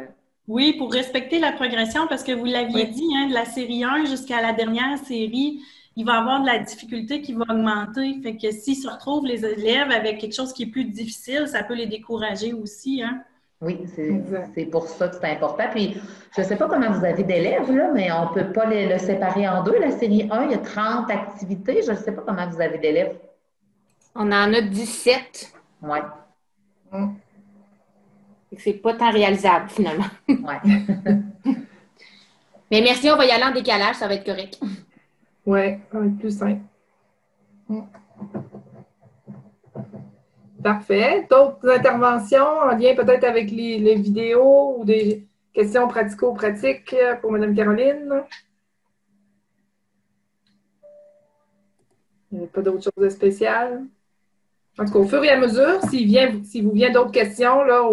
Oui, pour respecter la progression, parce que vous l'aviez dit, hein, de la série 1 jusqu'à la dernière série, il va y avoir de la difficulté qui va augmenter. Fait que s'ils se retrouvent, les élèves, avec quelque chose qui est plus difficile, ça peut les décourager aussi, hein? Oui, c'est pour ça que c'est important. Puis, je ne sais pas comment vous avez d'élèves, là, mais on ne peut pas le séparer en 2. La série 1, il y a 30 activités. Je ne sais pas comment vous avez d'élèves. On en a 17. Oui. C'est pas tant réalisable, finalement. Oui. Mais merci, on va y aller en décalage, ça va être correct. Oui, ça va être plus simple. Parfait. D'autres interventions en lien peut-être avec les vidéos ou des questions pratico-pratiques pour Mme Caroline? Il n'y a pas d'autres choses de spéciales? En tout cas, au fur et à mesure, s'il vous vient d'autres questions là,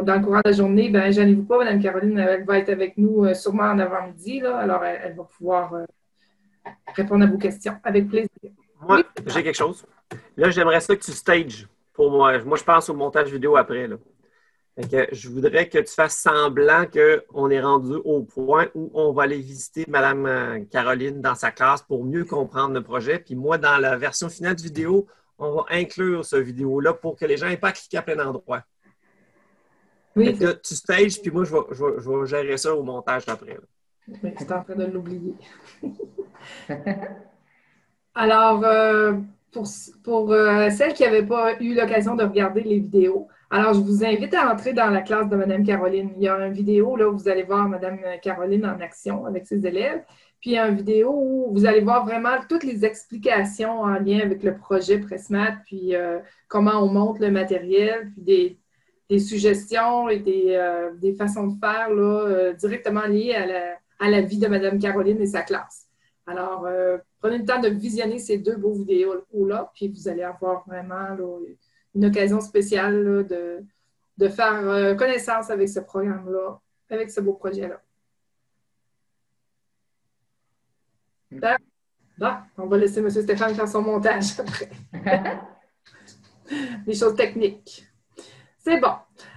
dans le courant de la journée, ben gênez-vous pas, Mme Caroline, elle va être avec nous sûrement en avant-midi. Alors, elle va pouvoir répondre à vos questions avec plaisir. Moi, j'ai quelque chose. Là, j'aimerais ça que tu stages pour moi. Moi, je pense au montage vidéo après. Là. Fait que je voudrais que tu fasses semblant qu'on est rendu au point où on va aller visiter Mme Caroline dans sa classe pour mieux comprendre le projet. Puis moi, dans la version finale de vidéo, on va inclure ce vidéo-là pour que les gens n'aient pas à cliquer à plein d'endroits. Oui, là, tu stages, puis moi, je vais gérer ça au montage après. Là. Oui, tu es en train de l'oublier. Alors, pour celles qui n'avaient pas eu l'occasion de regarder les vidéos, alors je vous invite à entrer dans la classe de Mme Caroline. Il y a une vidéo là, où vous allez voir Mme Caroline en action avec ses élèves. Puis il y a une vidéo où vous allez voir vraiment toutes les explications en lien avec le projet Pressmat, puis comment on monte le matériel, puis des suggestions et des façons de faire là, directement liées à la vie de Mme Caroline et sa classe. Alors, prenez le temps de visionner ces 2 beaux vidéos-là, puis vous allez avoir vraiment là, une occasion spéciale là, de faire connaissance avec ce programme-là, avec ce beau projet-là. Bon, on va laisser M. Stéphane faire son montage après. Les choses techniques. C'est bon.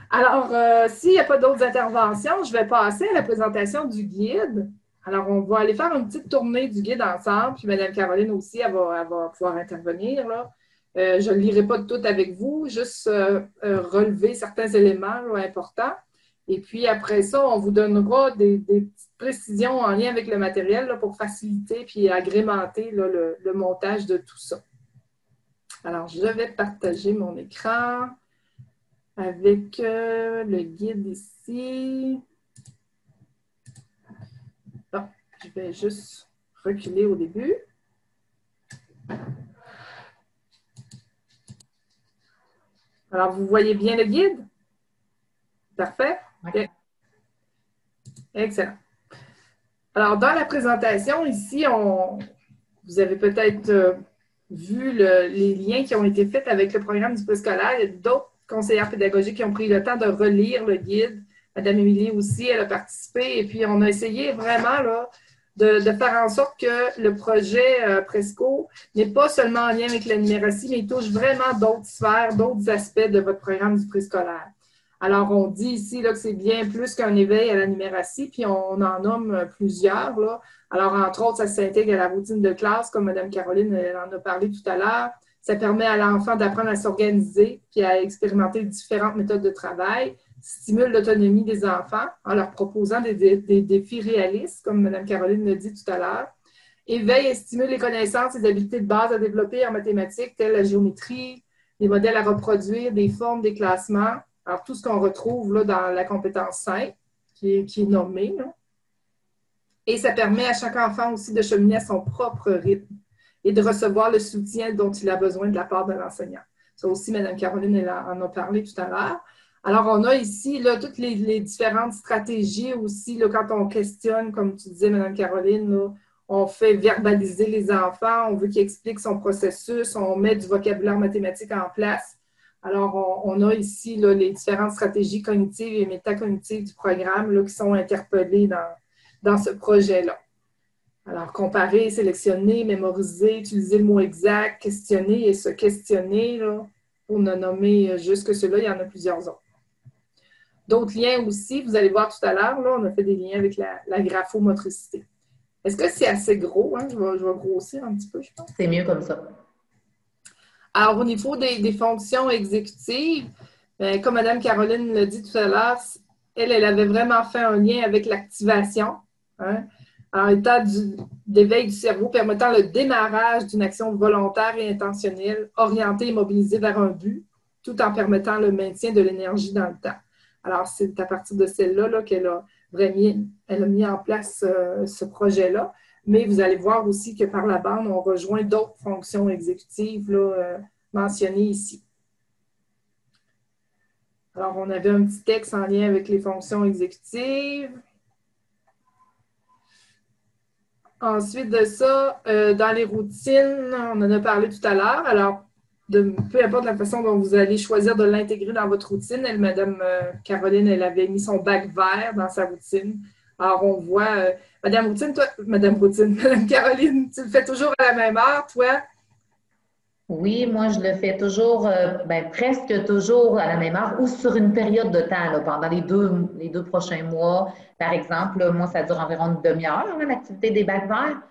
Alors, s'il n'y a pas d'autres interventions, je vais passer à la présentation du guide. Alors, on va aller faire une petite tournée du guide ensemble, puis Mme Caroline aussi, elle va pouvoir intervenir, là. Je ne le lirai pas tout avec vous, juste relever certains éléments là, importants. Et puis, après ça, on vous donnera des petites précisions en lien avec le matériel là, pour faciliter puis agrémenter là, le montage de tout ça. Alors, je vais partager mon écran avec le guide ici. Bon, je vais juste reculer au début. Alors, vous voyez bien le guide? Parfait? Okay. Excellent. Alors, dans la présentation, ici, vous avez peut-être vu les liens qui ont été faits avec le programme du préscolaire. Il y a d'autres conseillères pédagogiques qui ont pris le temps de relire le guide. Mme Émilie aussi, elle a participé. Et puis, on a essayé vraiment là, de faire en sorte que le projet Presco n'est pas seulement en lien avec la numératie, mais il touche vraiment d'autres sphères, d'autres aspects de votre programme du préscolaire. Alors, on dit ici là, que c'est bien plus qu'un éveil à la numératie, puis on en nomme plusieurs. Là. Alors, entre autres, ça s'intègre à la routine de classe, comme Mme Caroline elle en a parlé tout à l'heure. Ça permet à l'enfant d'apprendre à s'organiser puis à expérimenter différentes méthodes de travail, stimule l'autonomie des enfants en leur proposant des défis réalistes, comme Mme Caroline l'a dit tout à l'heure. Éveille et stimule les connaissances et les habiletés de base à développer en mathématiques, telles la géométrie, les modèles à reproduire, des formes, des classements. Alors, tout ce qu'on retrouve là, dans la compétence 5, qui est nommée. Là. Et ça permet à chaque enfant aussi de cheminer à son propre rythme et de recevoir le soutien dont il a besoin de la part de l'enseignant. Ça aussi, Mme Caroline elle en a parlé tout à l'heure. Alors, on a ici là, toutes les différentes stratégies aussi, là, quand on questionne, comme tu disais, Mme Caroline, là, on fait verbaliser les enfants, on veut qu'ils expliquent son processus, on met du vocabulaire mathématique en place. Alors, on a ici là, les différentes stratégies cognitives et métacognitives du programme là, qui sont interpellées dans ce projet-là. Alors, comparer, sélectionner, mémoriser, utiliser le mot exact, questionner et se questionner, là, pour ne nommer juste que ceux-là, il y en a plusieurs autres. D'autres liens aussi, vous allez voir tout à l'heure, là, on a fait des liens avec la graphomotricité. Est-ce que c'est assez gros? Hein? Je vais grossir un petit peu, je pense. C'est mieux comme ça. Alors, au niveau des fonctions exécutives, comme Mme Caroline l'a dit tout à l'heure, elle avait vraiment fait un lien avec l'activation. Hein? En état d'éveil du cerveau permettant le démarrage d'une action volontaire et intentionnelle, orientée et mobilisée vers un but, tout en permettant le maintien de l'énergie dans le temps. Alors, c'est à partir de celle-là là, qu'elle a mis en place ce projet-là. Mais vous allez voir aussi que par la bande, on rejoint d'autres fonctions exécutives là, mentionnées ici. Alors, on avait un petit texte en lien avec les fonctions exécutives. Ensuite de ça, dans les routines, on en a parlé tout à l'heure. Alors, peu importe la façon dont vous allez choisir de l'intégrer dans votre routine, Mme Caroline, elle avait mis son bac vert dans sa routine. Alors, on voit, Mme Caroline, tu le fais toujours à la même heure, toi? Oui, moi, je le fais toujours, presque toujours à la même heure ou sur une période de temps, là, pendant les deux prochains mois. Par exemple, là, moi, ça dure environ une demi-heure, l'activité des bacs verts.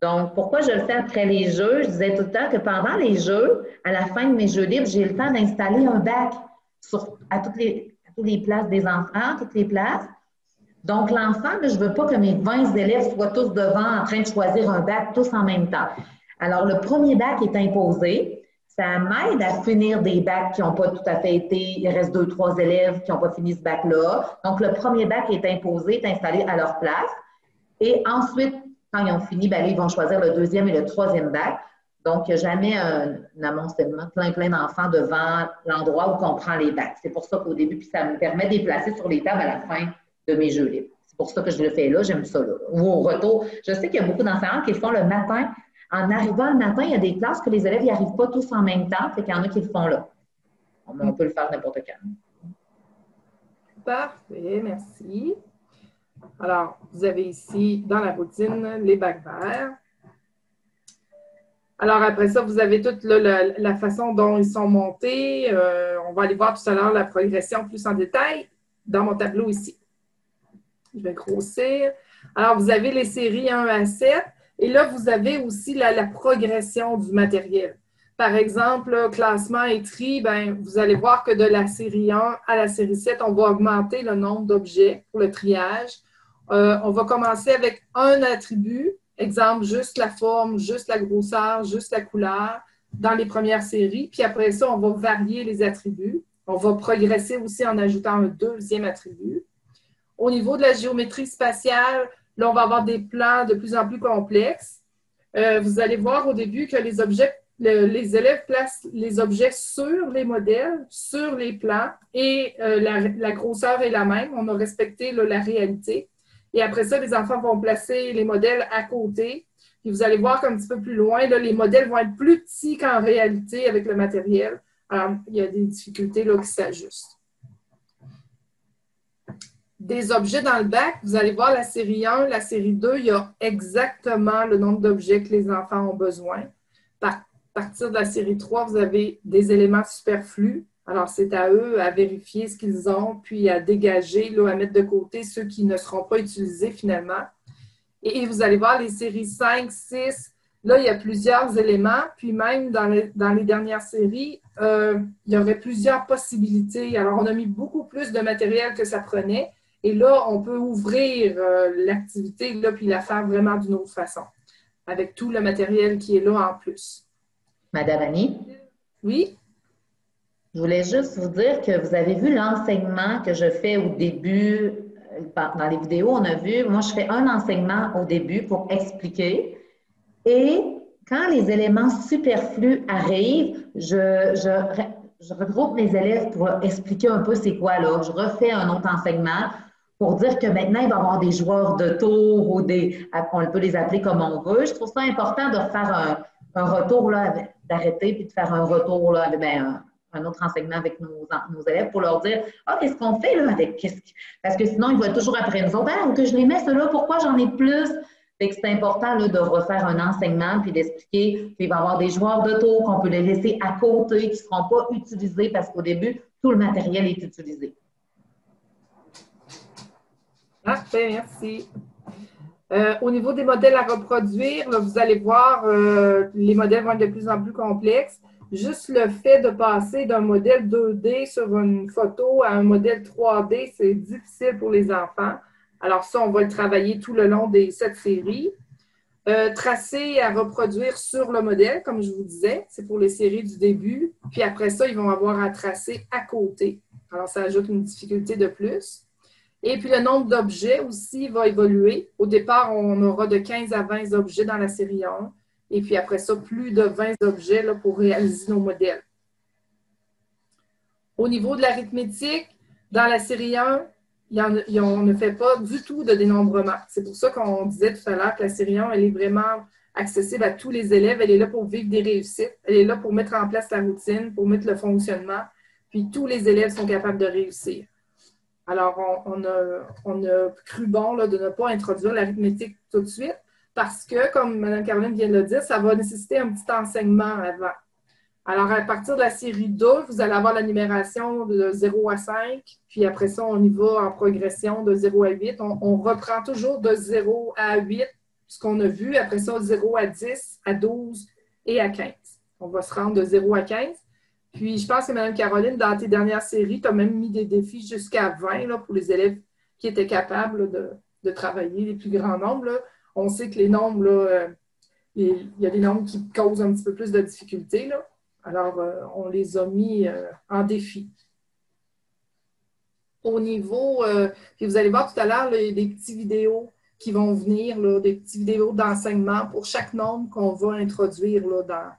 Donc, pourquoi je le fais après les jeux? Je disais tout le temps que pendant les jeux, à la fin de mes jeux libres, j'ai le temps d'installer un bac à toutes les places des enfants, toutes les places. Donc, l'enfant, je ne veux pas que mes 20 élèves soient tous devant en train de choisir un bac tous en même temps. Alors, le premier bac est imposé. Ça m'aide à finir des bacs qui n'ont pas tout à fait été, il reste 2, 3 élèves qui n'ont pas fini ce bac-là. Donc, le premier bac est imposé, est installé à leur place. Et ensuite, quand ils ont fini, ben là, ils vont choisir le deuxième et le troisième bac. Donc, il n'y a jamais un amoncellement plein d'enfants devant l'endroit où on prend les bacs. C'est pour ça qu'au début, puis ça me permet de les placer sur les tables à la fin de mes jeux libres. C'est pour ça que je le fais là, j'aime ça là. Ou au retour, je sais qu'il y a beaucoup d'enseignants qui le font le matin. En arrivant le matin, il y a des classes que les élèves n'y arrivent pas tous en même temps, fait qu'il y en a qui le font là. On peut le faire n'importe quand. Parfait, merci. Alors, vous avez ici, dans la routine, les bacs verts. Alors, après ça, vous avez toute la façon dont ils sont montés. On va aller voir tout à l'heure la progression plus en détail dans mon tableau ici. Je vais grossir. Alors, vous avez les séries 1 à 7. Et là, vous avez aussi la progression du matériel. Par exemple, classement et tri, ben, vous allez voir que de la série 1 à la série 7, on va augmenter le nombre d'objets pour le triage. On va commencer avec un attribut, exemple, juste la forme, juste la grosseur, juste la couleur dans les premières séries. Puis après ça, on va varier les attributs. On va progresser aussi en ajoutant un deuxième attribut. Au niveau de la géométrie spatiale, là, on va avoir des plans de plus en plus complexes. Vous allez voir au début que les élèves placent les objets sur les modèles, sur les plans, et la grosseur est la même. On a respecté là, la réalité. Et après ça, les enfants vont placer les modèles à côté. Puis vous allez voir qu'un petit peu plus loin, là, les modèles vont être plus petits qu'en réalité avec le matériel. Alors, il y a des difficultés là, qui s'ajustent. Des objets dans le bac, vous allez voir la série 1, la série 2, il y a exactement le nombre d'objets que les enfants ont besoin. À partir de la série 3, vous avez des éléments superflus. Alors, c'est à eux à vérifier ce qu'ils ont, puis à dégager, là, à mettre de côté ceux qui ne seront pas utilisés finalement. Et vous allez voir les séries 5, 6, là, il y a plusieurs éléments, puis même dans les dernières séries, il y aurait plusieurs possibilités. Alors, on a mis beaucoup plus de matériel que ça prenait. Et là, on peut ouvrir l'activité, là, puis la faire vraiment d'une autre façon, avec tout le matériel qui est là en plus. Madame Annie? Oui? Je voulais juste vous dire que vous avez vu l'enseignement que je fais au début. Dans les vidéos, on a vu, moi, je fais un enseignement au début pour expliquer. Et quand les éléments superflus arrivent, je regroupe mes élèves pour expliquer un peu c'est quoi là. Je refais un autre enseignement pour dire que maintenant, il va y avoir des joueurs de tour ou on peut les appeler comme on veut. Je trouve ça important de faire un retour, là, d'arrêter puis de faire un retour là, avec un autre enseignement avec nos élèves pour leur dire « Ah, qu'est-ce qu'on fait là avec… » Parce que sinon, ils vont être toujours après nous autres. « Ah, que je les mets ceux-là, pourquoi j'en ai plus? » Fait que c'est important là, de refaire un enseignement puis d'expliquer qu'il va y avoir des joueurs de tour qu'on peut les laisser à côté, qui ne seront pas utilisés parce qu'au début, tout le matériel est utilisé. Parfait, merci. Au niveau des modèles à reproduire, là, vous allez voir, les modèles vont être de plus en plus complexes. Juste le fait de passer d'un modèle 2D sur une photo à un modèle 3D, c'est difficile pour les enfants. Alors ça, on va le travailler tout le long des 7 séries. Tracer à reproduire sur le modèle, comme je vous disais, c'est pour les séries du début. Puis après ça, ils vont avoir à tracer à côté. Alors ça ajoute une difficulté de plus. Et puis le nombre d'objets aussi va évoluer. Au départ, on aura de 15 à 20 objets dans la série 1. Et puis après ça, plus de 20 objets là, pour réaliser nos modèles. Au niveau de l'arithmétique, dans la série 1, on ne fait pas du tout de dénombrement. C'est pour ça qu'on disait tout à l'heure que la série 1, elle est vraiment accessible à tous les élèves. Elle est là pour vivre des réussites. Elle est là pour mettre en place la routine, pour mettre le fonctionnement. Puis tous les élèves sont capables de réussir. Alors, on a cru bon là, de ne pas introduire l'arithmétique tout de suite parce que, comme Mme Caroline vient de le dire, ça va nécessiter un petit enseignement avant. Alors, à partir de la série 2, vous allez avoir la numération de 0 à 5, puis après ça, on y va en progression de 0 à 8. On reprend toujours de 0 à 8, ce qu'on a vu. Après ça, 0 à 10, à 12 et à 15. On va se rendre de 0 à 15. Puis, je pense que Mme Caroline, dans tes dernières séries, tu as même mis des défis jusqu'à 20 là, pour les élèves qui étaient capables là, de travailler les plus grands nombres. Là. On sait que les nombres, là, il y a des nombres qui causent un petit peu plus de difficultés, là. Alors, on les a mis en défi. Au niveau, puis vous allez voir tout à l'heure, des petites vidéos qui vont venir, là, des petites vidéos d'enseignement pour chaque nombre qu'on va introduire là,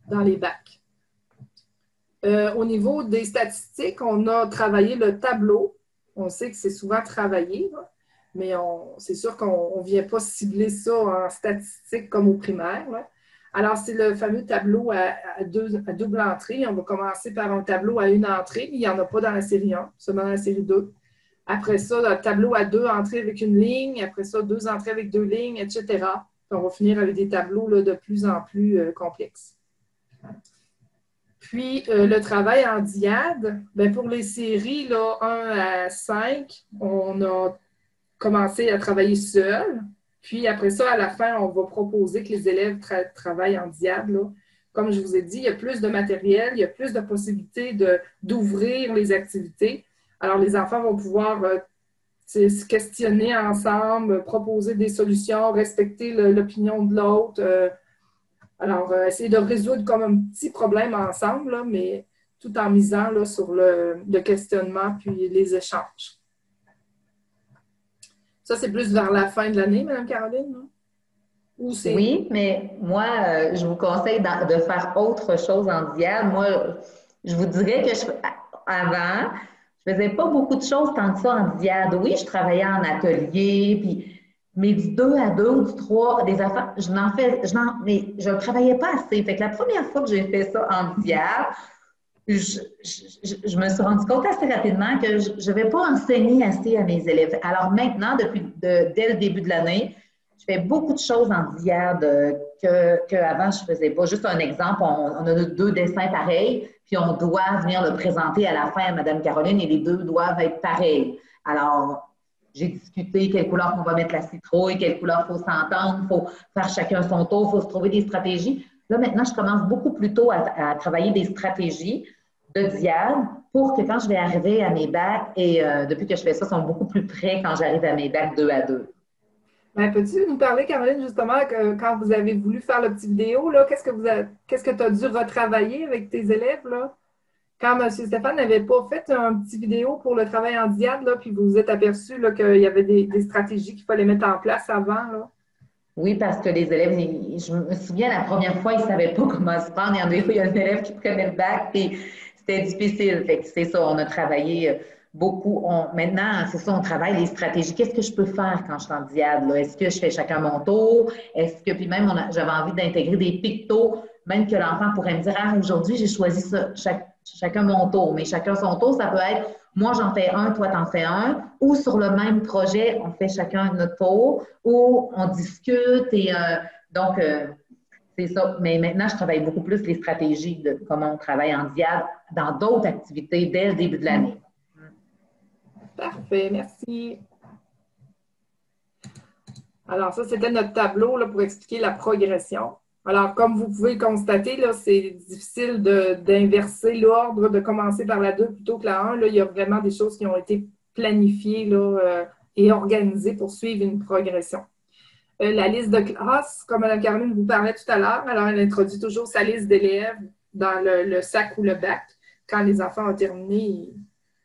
dans les bacs. Au niveau des statistiques, on a travaillé le tableau. On sait que c'est souvent travaillé, là, mais c'est sûr qu'on ne vient pas cibler ça en statistiques comme au primaire, là. Alors, c'est le fameux tableau à double entrée. On va commencer par un tableau à une entrée. Il n'y en a pas dans la série 1, seulement dans la série 2. Après ça, le tableau à 2 entrées avec une ligne. Après ça, 2 entrées avec 2 lignes, etc. Puis on va finir avec des tableaux là, de plus en plus complexes. Puis, le travail en diade, bien, pour les séries là, 1 à 5, on a commencé à travailler seul. Puis, après ça, à la fin, on va proposer que les élèves travaillent en diade, là. Comme je vous ai dit, il y a plus de matériel, il y a plus de possibilités d'ouvrir les activités. Alors, les enfants vont pouvoir se questionner ensemble, proposer des solutions, respecter l'opinion de l'autre. Alors, essayer de résoudre comme un petit problème ensemble, là, mais tout en misant là, sur le questionnement puis les échanges. Ça, c'est plus vers la fin de l'année, Mme Caroline? Non? Ou oui, mais moi, je vous conseille de faire autre chose en diade. Moi, je vous dirais que avant, je ne faisais pas beaucoup de choses tant que ça en diade. Oui, je travaillais en atelier, puis, mais du 2 à 2 ou du 3, des affaires, mais je ne travaillais pas assez. Fait que la première fois que j'ai fait ça en diade, je me suis rendu compte assez rapidement que je ne vais pas enseigner assez à mes élèves. Alors maintenant, dès le début de l'année, je fais beaucoup de choses en diade qu'avant je ne faisais pas. Juste un exemple, on a 2 dessins pareils, puis on doit venir le présenter à la fin à Mme Caroline et les 2 doivent être pareils. Alors, j'ai discuté quelle couleur on va mettre la citrouille, quelle couleur il faut s'entendre, il faut faire chacun son tour, il faut se trouver des stratégies. Là, maintenant, je commence beaucoup plus tôt à travailler des stratégies de diade pour que quand je vais arriver à mes bacs, et depuis que je fais ça, ils sont beaucoup plus prêts quand j'arrive à mes bacs 2 à 2. Ben, peux-tu nous parler, Caroline, justement, que quand vous avez voulu faire le petit vidéo, là, qu'est-ce que tu as dû retravailler avec tes élèves, là? Quand M. Stéphane n'avait pas fait un petit vidéo pour le travail en diade, là, puis vous vous êtes aperçu qu'il y avait des stratégies qu'il fallait mettre en place avant, là? Oui, parce que les élèves, je me souviens, la première fois, ils ne savaient pas comment se prendre. Il y a un élève qui prenait le bac, et c'était difficile. Fait que c'est ça, on a travaillé beaucoup. Maintenant, c'est ça, on travaille les stratégies. Qu'est-ce que je peux faire quand je suis en diade, là? Est-ce que je fais chacun mon tour? Est-ce que, puis même, j'avais envie d'intégrer des pictos, même que l'enfant pourrait me dire, ah, aujourd'hui, j'ai choisi ça, chacun mon tour. Mais chacun son tour, ça peut être, moi, j'en fais un, toi, t'en fais un. Ou sur le même projet, on fait chacun notre tour. Ou on discute. Et donc, c'est ça. Mais maintenant, je travaille beaucoup plus les stratégies de comment on travaille en diade dans d'autres activités dès le début de l'année. Parfait, merci. Alors, ça, c'était notre tableau là, pour expliquer la progression. Alors, comme vous pouvez le constater, là, c'est difficile d'inverser l'ordre, de commencer par la 2 plutôt que la 1. Là, il y a vraiment des choses qui ont été planifiées là, et organisées pour suivre une progression. La liste de classe, comme Mme Caroline vous parlait tout à l'heure, alors elle introduit toujours sa liste d'élèves dans le sac ou le bac. Quand les enfants ont terminé,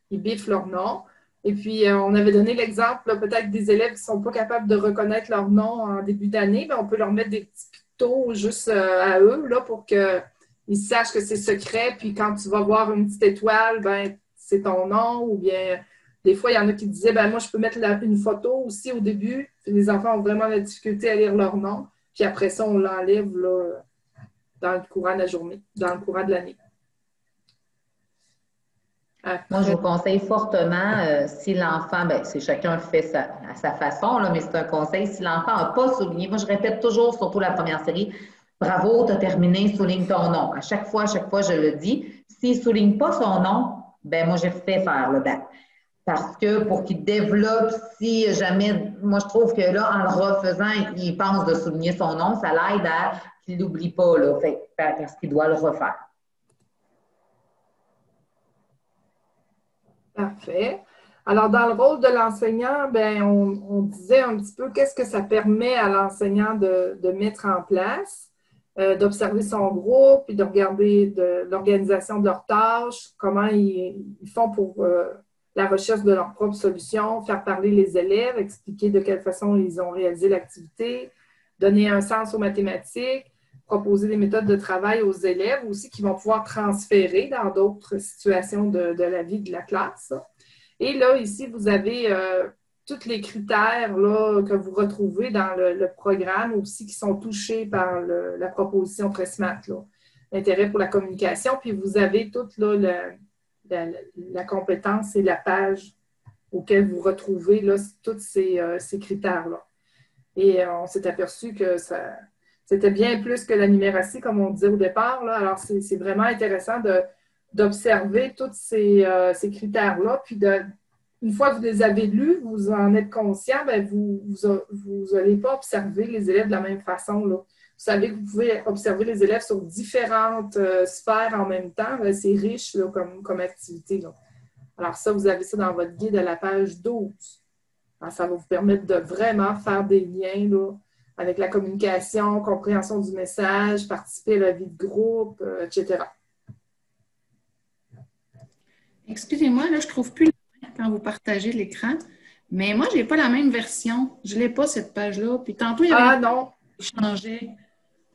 ils biffent leur nom. Et puis, on avait donné l'exemple, peut-être des élèves qui ne sont pas capables de reconnaître leur nom en début d'année, on peut leur mettre des petits pictos juste à eux là, pour qu'ils sachent que c'est secret. Puis, quand tu vas voir une petite étoile, ben, c'est ton nom. Ou bien, des fois, il y en a qui disaient, ben, moi, je peux mettre une photo aussi au début. Puis, les enfants ont vraiment la difficulté à lire leur nom. Puis après ça, on l'enlève là, dans le courant de la journée, dans le courant de l'année. Moi, je vous conseille fortement, si l'enfant, bien, c'est chacun fait à sa façon, là, mais c'est un conseil, si l'enfant n'a pas souligné, moi, je répète toujours, surtout la première série, bravo, tu as terminé, souligne ton nom. À chaque fois, je le dis. S'il ne souligne pas son nom, ben moi, j'ai fait faire le bac. Parce que pour qu'il développe, si jamais, moi, je trouve que là, en le refaisant, il pense de souligner son nom, ça l'aide à qu'il n'oublie pas, là, parce qu'il doit le refaire. Parfait. Alors, dans le rôle de l'enseignant, ben, on disait un petit peu qu'est-ce que ça permet à l'enseignant de mettre en place, d'observer son groupe, puis de regarder l'organisation de leurs tâches, comment ils font pour la recherche de leurs propres solutions, faire parler les élèves, expliquer de quelle façon ils ont réalisé l'activité, donner un sens aux mathématiques, proposer des méthodes de travail aux élèves aussi qui vont pouvoir transférer dans d'autres situations de la vie de la classe. Et là, ici, vous avez tous les critères là, que vous retrouvez dans le programme aussi qui sont touchés par la proposition Pressmat, l'intérêt pour la communication. Puis vous avez toute là, la compétence et la page auquel vous retrouvez là, tous ces critères-là. Et on s'est aperçu que c'était bien plus que la numératie, comme on disait au départ. Là. Alors, c'est vraiment intéressant d'observer tous ces critères-là. Puis, une fois que vous les avez lus, vous en êtes conscient, bien, vous n'allez pas observer les élèves de la même façon. Là. Vous savez que vous pouvez observer les élèves sur différentes sphères en même temps. C'est riche là, comme activité. Là. Alors, ça, vous avez ça dans votre guide à la page 12. Alors, ça va vous permettre de vraiment faire des liens là, avec la communication, compréhension du message, participer à la vie de groupe, etc. Excusez-moi, là, je ne trouve plus le lien quand vous partagez l'écran, mais moi, je n'ai pas la même version. Je ne l'ai pas, cette page-là. Puis tantôt, il y avait non. qui changeait.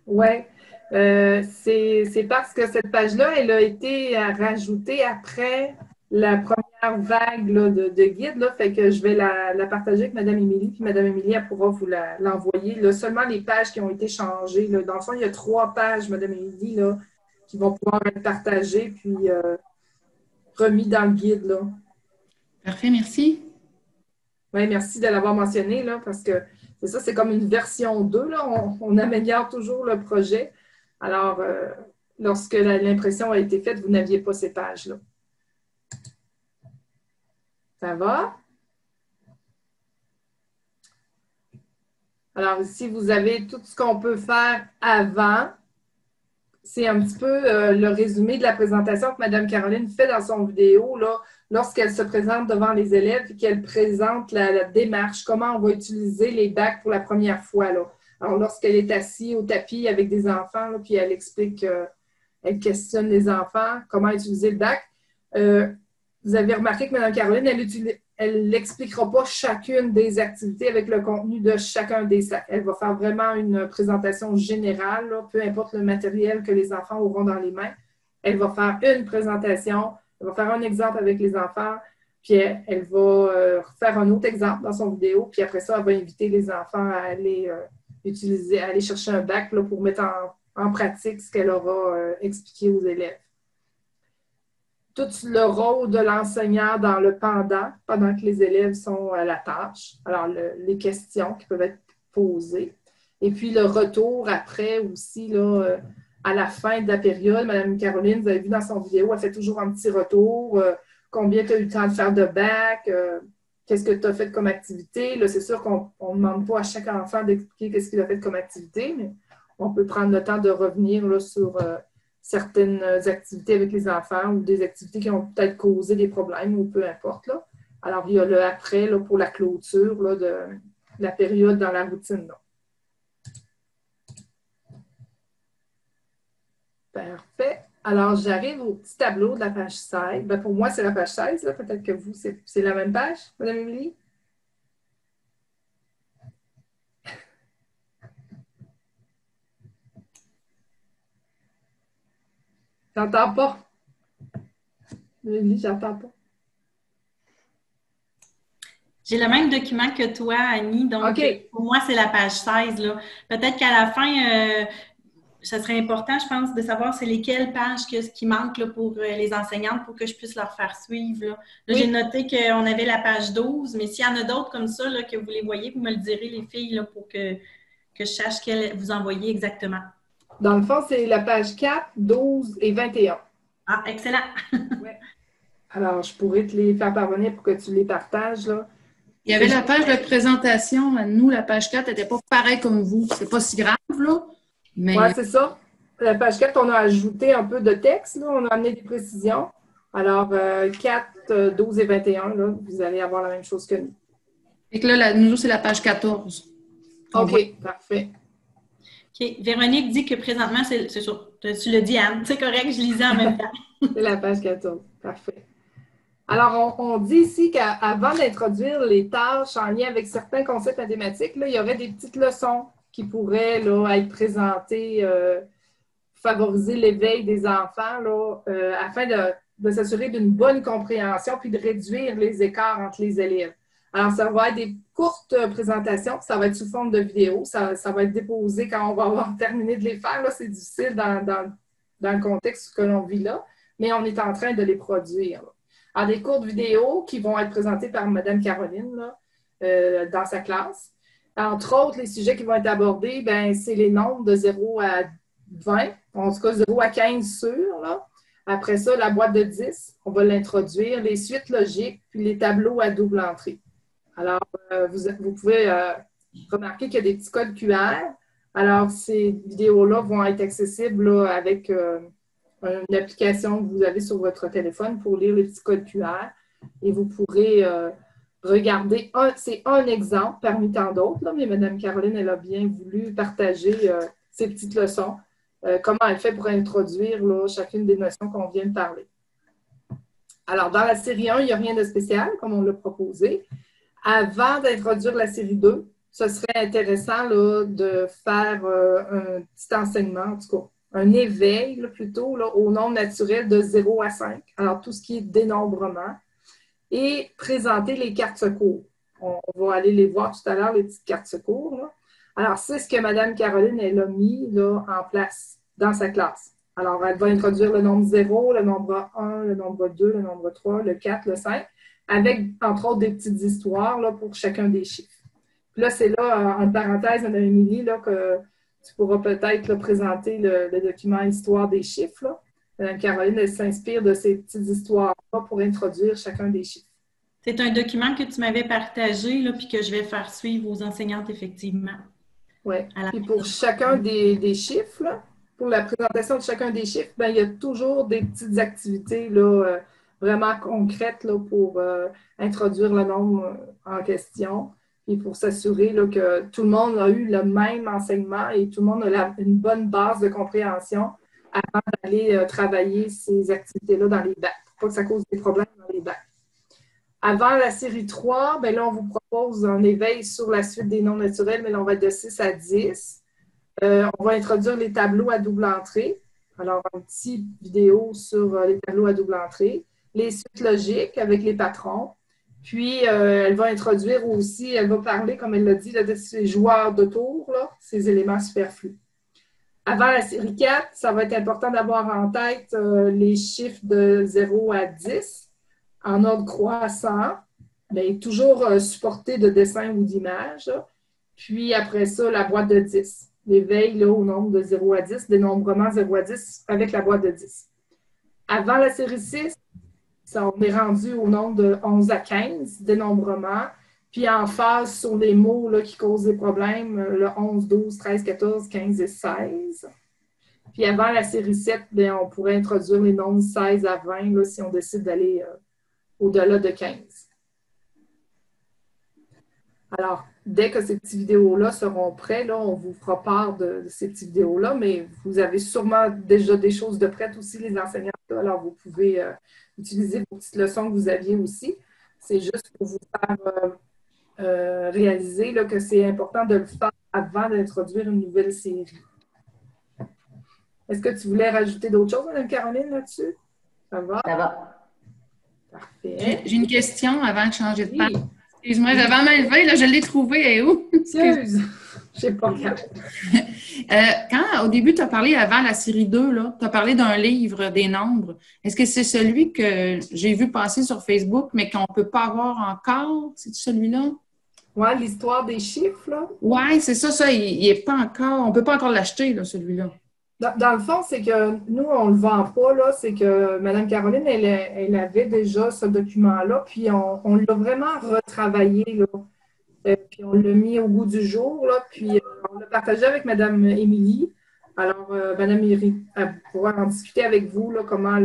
Oui. C'est parce que cette page-là, elle a été rajoutée après la première vague là, de guide. Là, fait que je vais la partager avec Mme Émilie, puis Mme Émilie, elle pourra vous l'envoyer. Là, seulement les pages qui ont été changées. Là. Dans le fond, il y a 3 pages, Mme Émilie, là, qui vont pouvoir être partagées, puis remis dans le guide. Là. Parfait, merci. Oui, merci de l'avoir mentionné, là, parce que c'est ça, c'est comme une version 2. Là. On améliore toujours le projet. Alors, lorsque l'impression a été faite, vous n'aviez pas ces pages-là. Ça va? Alors ici, vous avez tout ce qu'on peut faire avant. C'est un petit peu le résumé de la présentation que Mme Caroline fait dans son vidéo là, lorsqu'elle se présente devant les élèves et qu'elle présente la démarche, comment on va utiliser les bacs pour la première fois. Là. Alors, lorsqu'elle est assise au tapis avec des enfants, là, puis elle explique, elle questionne les enfants, comment utiliser le bac. Vous avez remarqué que Mme Caroline, elle n'expliquera pas chacune des activités avec le contenu de chacun des sacs. Elle va faire vraiment une présentation générale, là, peu importe le matériel que les enfants auront dans les mains. Elle va faire une présentation, elle va faire un exemple avec les enfants, puis elle va faire un autre exemple dans son vidéo, puis après ça, elle va inviter les enfants à aller à aller chercher un bac là, pour mettre en pratique ce qu'elle aura expliqué aux élèves. Tout le rôle de l'enseignant dans le pendant que les élèves sont à la tâche. Alors, les questions qui peuvent être posées. Et puis, le retour après aussi, là, à la fin de la période. Mme Caroline, vous avez vu dans son vidéo, elle fait toujours un petit retour. Combien tu as eu le temps de faire de bac? Qu'est-ce que tu as fait comme activité? Là, c'est sûr qu'on ne demande pas à chaque enfant d'expliquer qu'est-ce qu'il a fait comme activité, mais on peut prendre le temps de revenir là, sur certaines activités avec les enfants ou des activités qui ont peut-être causé des problèmes ou peu importe. Là. Alors, il y a le après là, pour la clôture là, de la période dans la routine. Là. Parfait. Alors, j'arrive au petit tableau de la page 16. Bien, pour moi, c'est la page 16. Peut-être que vous, c'est la même page, Mme Émilie? J'entends pas. Émilie, j'entends pas. J'ai le même document que toi, Annie. Donc, okay. Pour moi, c'est la page 16. Peut-être qu'à la fin, ça serait important, je pense, de savoir c'est lesquelles pages qui manquent là, pour les enseignantes pour que je puisse leur faire suivre. Là, oui. J'ai noté qu'on avait la page 12, mais s'il y en a d'autres comme ça, là, que vous les voyez, vous me le direz, les filles, là, pour que je sache quelle vous envoyez exactement. Dans le fond, c'est la page 4, 12 et 21. Ah, excellent! Ouais. Alors, je pourrais te les faire parvenir pour que tu les partages. Là. Il y avait la page de présentation. Nous, la page 4 n'était pas pareil comme vous. C'est pas si grave, là. Mais... Oui, c'est ça. La page 4, on a ajouté un peu de texte. Là. On a amené des précisions. Alors, 4, 12 et 21, là, vous allez avoir la même chose que nous. Et que là, nous, c'est la page 14. OK, parfait. OK. Véronique dit que présentement, c'est sûr. Tu l'as dit, Anne. C'est correct, je lisais en même temps. C'est la page 14. Parfait. Alors, on dit ici qu'avant d'introduire les tâches en lien avec certains concepts mathématiques, là, il y aurait des petites leçons qui pourraient là, être présentées, favoriser l'éveil des enfants là, afin de s'assurer d'une bonne compréhension puis de réduire les écarts entre les élèves. Alors, ça va être des courtes présentations, ça va être sous forme de vidéo, ça va être déposé quand on va avoir terminé de les faire. Là, c'est difficile dans le contexte que l'on vit là, mais on est en train de les produire. Là. Alors, des courtes vidéos qui vont être présentées par Mme Caroline là, dans sa classe. Entre autres, les sujets qui vont être abordés, c'est les nombres de 0 à 20, en tout cas 0 à 15 sûrs. Là. Après ça, la boîte de 10, on va l'introduire, les suites logiques, puis les tableaux à double entrée. Alors, vous pouvez remarquer qu'il y a des petits codes QR. Alors, ces vidéos-là vont être accessibles là, avec une application que vous avez sur votre téléphone pour lire les petits codes QR. Et vous pourrez regarder, c'est un exemple parmi tant d'autres, mais Mme Caroline, elle a bien voulu partager ces petites leçons, comment elle fait pour introduire là, chacune des notions qu'on vient de parler. Alors, dans la série 1, il n'y a rien de spécial, comme on l'a proposé. Avant d'introduire la série 2, ce serait intéressant là, de faire un petit enseignement, en tout cas, un éveil là, plutôt là, au nombre naturel de 0 à 5. Alors, tout ce qui est dénombrement. Et présenter les cartes secours. On va aller les voir tout à l'heure, les petites cartes secours. Là. Alors, c'est ce que Mme Caroline, elle a mis là, en place dans sa classe. Alors, elle va introduire le nombre 0, le nombre 1, le nombre 2, le nombre 3, le 4, le 5, avec, entre autres, des petites histoires là, pour chacun des chiffres. Puis là, c'est là, en parenthèse, Mme Émilie, là, que tu pourras peut-être là, présenter le document Histoire des chiffres. Là. Mme Caroline, elle s'inspire de ces petites histoires-là pour introduire chacun des chiffres. C'est un document que tu m'avais partagé, là, puis que je vais faire suivre aux enseignantes, effectivement. Oui. Puis pour chacun des chiffres, là, pour la présentation de chacun des chiffres, il y a toujours des petites activités là, vraiment concrètes là, pour introduire le nombre en question et pour s'assurer là, que tout le monde a eu le même enseignement et tout le monde a une bonne base de compréhension avant d'aller travailler ces activités-là dans les bacs, pour pas que ça cause des problèmes dans les bacs. Avant la série 3, là, on vous propose un éveil sur la suite des nombres naturels, mais là, on va être de 6 à 10. On va introduire les tableaux à double entrée. Alors, un petit vidéo sur les tableaux à double entrée. Les suites logiques avec les patrons. Puis, elle va introduire aussi, elle va parler, comme elle l'a dit, là, de ces joueurs de tour, là, ces éléments superflus. Avant la série 4, ça va être important d'avoir en tête les chiffres de 0 à 10 en ordre croissant, mais toujours supporté de dessins ou d'images. Puis après ça, la boîte de 10. L'éveil au nombre de 0 à 10, dénombrement 0 à 10 avec la boîte de 10. Avant la série 6, on est rendu au nombre de 11 à 15, dénombrement. Puis en phase sur les mots là, qui causent des problèmes, le 11, 12, 13, 14, 15 et 16. Puis avant la série 7, on pourrait introduire les nombres 16 à 20 là, si on décide d'aller au-delà de 15. Alors, dès que ces petites vidéos-là seront prêtes, là, on vous fera part de ces petites vidéos-là, mais vous avez sûrement déjà des choses de prêtes aussi, les enseignants. Alors, vous pouvez utiliser vos petites leçons que vous aviez aussi. C'est juste pour vous faire réaliser là, que c'est important de le faire avant d'introduire une nouvelle série. Est-ce que tu voulais rajouter d'autres choses, Mme Caroline, là-dessus? Ça va? Ça va. Parfait. J'ai une question avant de changer de page. Excuse-moi, j'avais à main levée, là, je l'ai trouvée, elle est où? Excuse, je sais pas. Quand, au début, tu as parlé avant la série 2, tu as parlé d'un livre des nombres. Est-ce que c'est celui que j'ai vu passer sur Facebook, mais qu'on ne peut pas avoir encore? C'est celui-là? Oui, l'histoire des chiffres, là. Oui, c'est ça, il n'est pas encore, on ne peut pas encore l'acheter, là, celui-là. Dans le fond, c'est que nous, on ne le vend pas, là. C'est que Mme Caroline, elle avait déjà ce document-là, puis on l'a vraiment retravaillé, là. Puis on l'a mis au goût du jour, là, puis on l'a partagé avec Mme Émilie. Alors, Mme Émilie, elle pourra en discuter avec vous, là, comment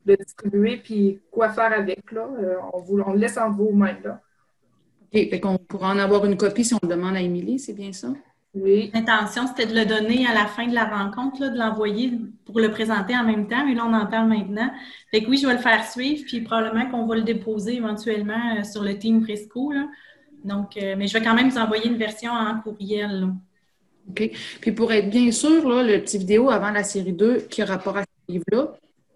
le distribuer, puis quoi faire avec, là. On le laisse en vos mains, là. OK, fait qu'on pourra en avoir une copie si on le demande à Émilie, c'est bien ça? Oui. L'intention, c'était de le donner à la fin de la rencontre, là, de l'envoyer pour le présenter en même temps, mais là, on en parle maintenant. Fait que oui, je vais le faire suivre, puis probablement qu'on va le déposer éventuellement sur le Team Fresco, là. Donc, mais je vais quand même vous envoyer une version en courriel, là. OK. Puis pour être bien sûr, là, le petit vidéo avant la série 2 qui a rapport à ce livre-là,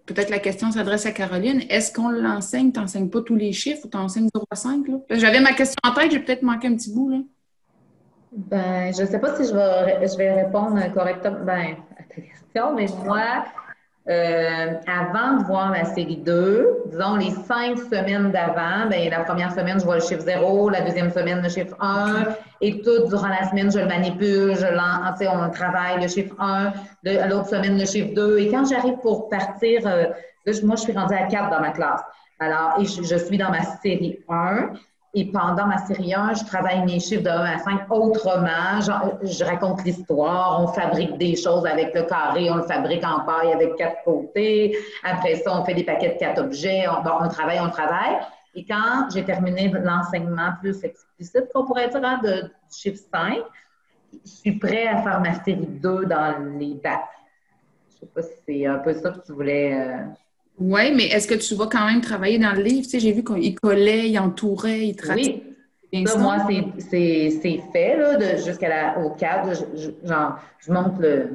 peut-être la question s'adresse à Caroline. Est-ce qu'on l'enseigne? Tu n'enseignes pas tous les chiffres ou tu enseignes 0 à 5? Là? J'avais ma question en tête, j'ai peut-être manqué un petit bout, là. Ben, je ne sais pas si je vais répondre correctement à ta question, mais moi, avant de voir la série 2, disons les 5 semaines d'avant, ben, la première semaine, je vois le chiffre 0, la deuxième semaine, le chiffre 1, et tout durant la semaine, je le manipule, on travaille le chiffre 1, l'autre semaine, le chiffre 2. Et quand j'arrive pour partir, là, moi, je suis rendue à 4 dans ma classe. Alors, et je suis dans ma série 1. Et pendant ma série 1, je travaille mes chiffres de 1 à 5 autrement. Je raconte l'histoire, on fabrique des choses avec le carré, on le fabrique en paille avec 4 côtés. Après ça, on fait des paquets de 4 objets. On travaille. Et quand j'ai terminé l'enseignement plus explicite, qu'on pourrait dire de chiffre 5, je suis prêt à faire ma série 2 dans les dates. Je ne sais pas si c'est un peu ça que tu voulais... Oui, mais est-ce que tu vas quand même travailler dans le livre? Tu sais, j'ai vu qu'il collait, il entourait, il traitait. Oui, ça, moi, c'est fait là, jusqu'au cadre. Je monte le...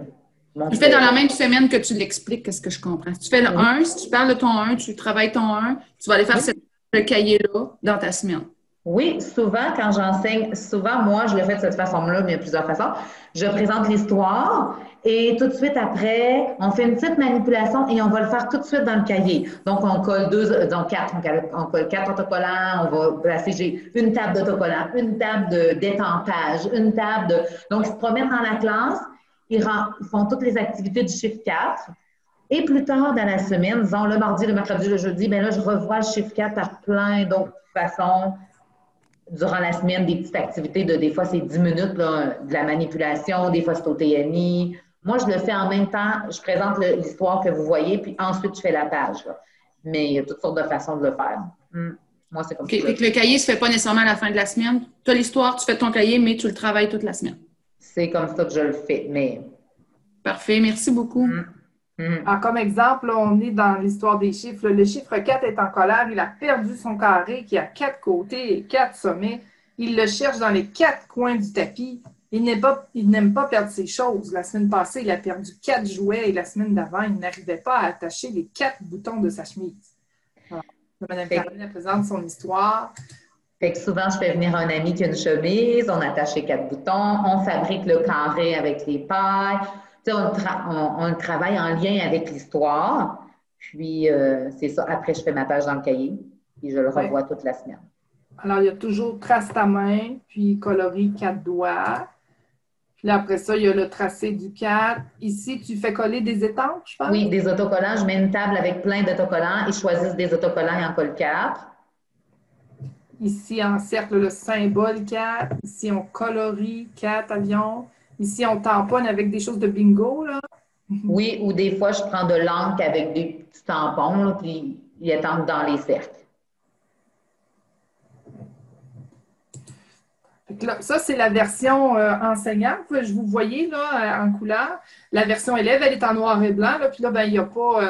Tu fais dans la même semaine que tu l'expliques, qu'est-ce que je comprends. Si tu fais le 1, si tu parles de ton 1, tu travailles ton 1, tu vas aller faire ce cahier-là dans ta semaine. Oui, souvent, quand j'enseigne, moi, je le fais de cette façon-là, mais il y a plusieurs façons. Je présente l'histoire et tout de suite après, on fait une petite manipulation et on va le faire tout de suite dans le cahier. Donc, on colle on colle 4 autocollants, on va placer, j'ai une table d'autocollants, une table d'étampage, une table de... Donc, ils se promènent dans la classe, ils font toutes les activités du chiffre 4. Et plus tard dans la semaine, disons le mardi, le mercredi, le jeudi, bien là, je revois le chiffre 4 par plein d'autres façons. Durant la semaine, des petites activités des fois, c'est 10 minutes, là, de la manipulation, des fois, c'est au TNI. Moi, je le fais en même temps, je présente l'histoire que vous voyez, puis ensuite, je fais la page. Là. Mais il y a toutes sortes de façons de le faire. Moi, c'est comme ça. Fait que le cahier ne se fait pas nécessairement à la fin de la semaine. Tu as l'histoire, tu fais ton cahier, mais tu le travailles toute la semaine. C'est comme ça que je le fais, mais... Parfait, merci beaucoup. Alors, comme exemple, là, on est dans l'histoire des chiffres. Le chiffre 4 est en colère. Il a perdu son carré qui a 4 côtés et 4 sommets. Il le cherche dans les 4 coins du tapis. Il n'aime pas perdre ses choses. La semaine passée, il a perdu 4 jouets et la semaine d'avant, il n'arrivait pas à attacher les 4 boutons de sa chemise. Alors, Mme Caroline présente son histoire. Fait que souvent, je fais venir un ami qui a une chemise, on attache les 4 boutons, on fabrique le carré avec les pailles. On travaille en lien avec l'histoire. Puis, c'est ça. Après, je fais ma page dans le cahier. Puis, je le revois toute la semaine. Alors, il y a toujours trace ta main, puis coloris 4 doigts. Puis là, après ça, il y a le tracé du 4. Ici, tu fais coller des étampes, je pense? Oui, des autocollants. Je mets une table avec plein d'autocollants. Ils choisissent des autocollants et en collent 4. Ici, en cercle, le symbole 4. Ici, on colorie 4 avions. Ici, on tamponne avec des choses de bingo, là. Oui, ou des fois, je prends de l'encre avec des petits tampons, là, puis ils étampent dans les cercles. Là, ça, c'est la version enseignante. Je vous voyez là, en couleur. La version élève, elle est en noir et blanc. Là, puis là, ben, il n'y a pas,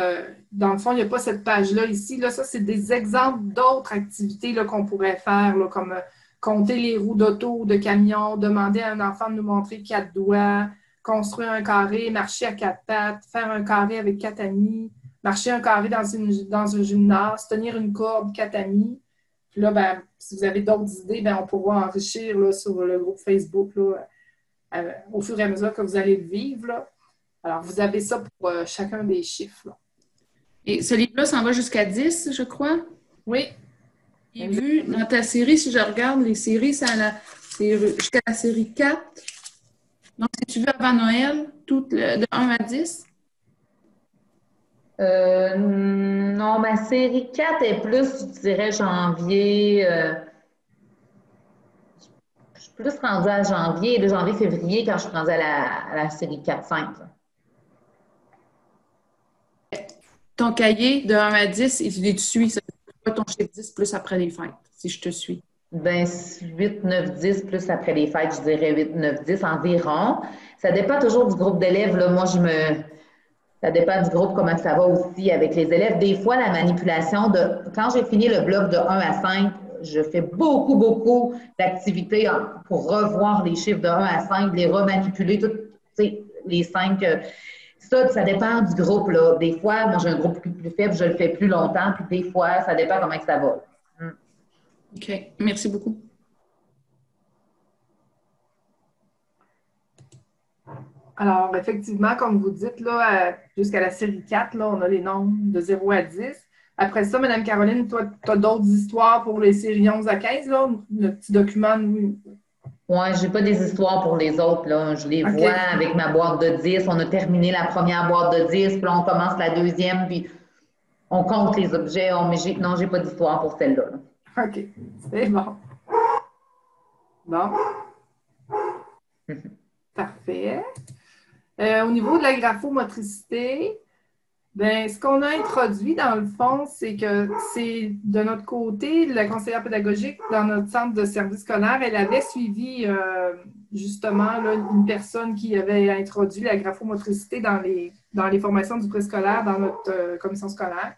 dans le fond, il n'y a pas cette page-là ici. Là, ça, c'est des exemples d'autres activités là, qu'on pourrait faire, là, comme compter les roues d'auto ou de camion, demander à un enfant de nous montrer 4 doigts, construire un carré, marcher à 4 pattes, faire un carré avec 4 amis, marcher un carré dans un gymnase, tenir une corde, 4 amis. Puis là, ben, si vous avez d'autres idées, ben, on pourra enrichir là, sur le groupe Facebook là, au fur et à mesure que vous allez le vivre. Là. Alors, vous avez ça pour chacun des chiffres. Là. Et ce livre-là s'en va jusqu'à 10, je crois? Oui. Et vu dans ta série, si je regarde les séries, c'est jusqu'à la série 4. Donc, si tu veux avant Noël, tout de 1 à 10? Non, ma série 4 est plus, je dirais, janvier. Je suis plus rendue à janvier, de janvier-février, quand je suis rendue à la série 4-5. ton cahier de 1 à 10, et tu suis, ça fait ton chiffre 10 plus après les fêtes, si je te suis. Ben, 8, 9, 10, plus après les fêtes, je dirais 8, 9, 10 environ. Ça dépend toujours du groupe d'élèves. Là. Moi, ça dépend du groupe, comment ça va aussi avec les élèves. Des fois, la manipulation quand j'ai fini le bloc de 1 à 5, je fais beaucoup, beaucoup d'activités pour revoir les chiffres de 1 à 5, les remanipuler, les 5. Ça dépend du groupe, là. Des fois, moi, j'ai un groupe plus faible, je le fais plus longtemps, puis des fois, ça dépend comment ça va. OK. Merci beaucoup. Alors, effectivement, comme vous dites, là, jusqu'à la série 4, là, on a les nombres de 0 à 10. Après ça, Mme Caroline, toi, tu as d'autres histoires pour les séries 11 à 15, là, le petit document. Oui, je n'ai pas des histoires pour les autres. Là. Je les vois avec ma boîte de 10. On a terminé la première boîte de 10, puis là, on commence la deuxième, puis on compte les objets. Non, je n'ai pas d'histoire pour celle-là. Là. OK, c'est bon. Bon. Parfait. Au niveau de la graphomotricité, ben, ce qu'on a introduit dans le fond, c'est que c'est de notre côté, la conseillère pédagogique dans notre centre de service scolaire, elle avait suivi justement là, une personne qui avait introduit la graphomotricité dans les formations du préscolaire, dans notre commission scolaire.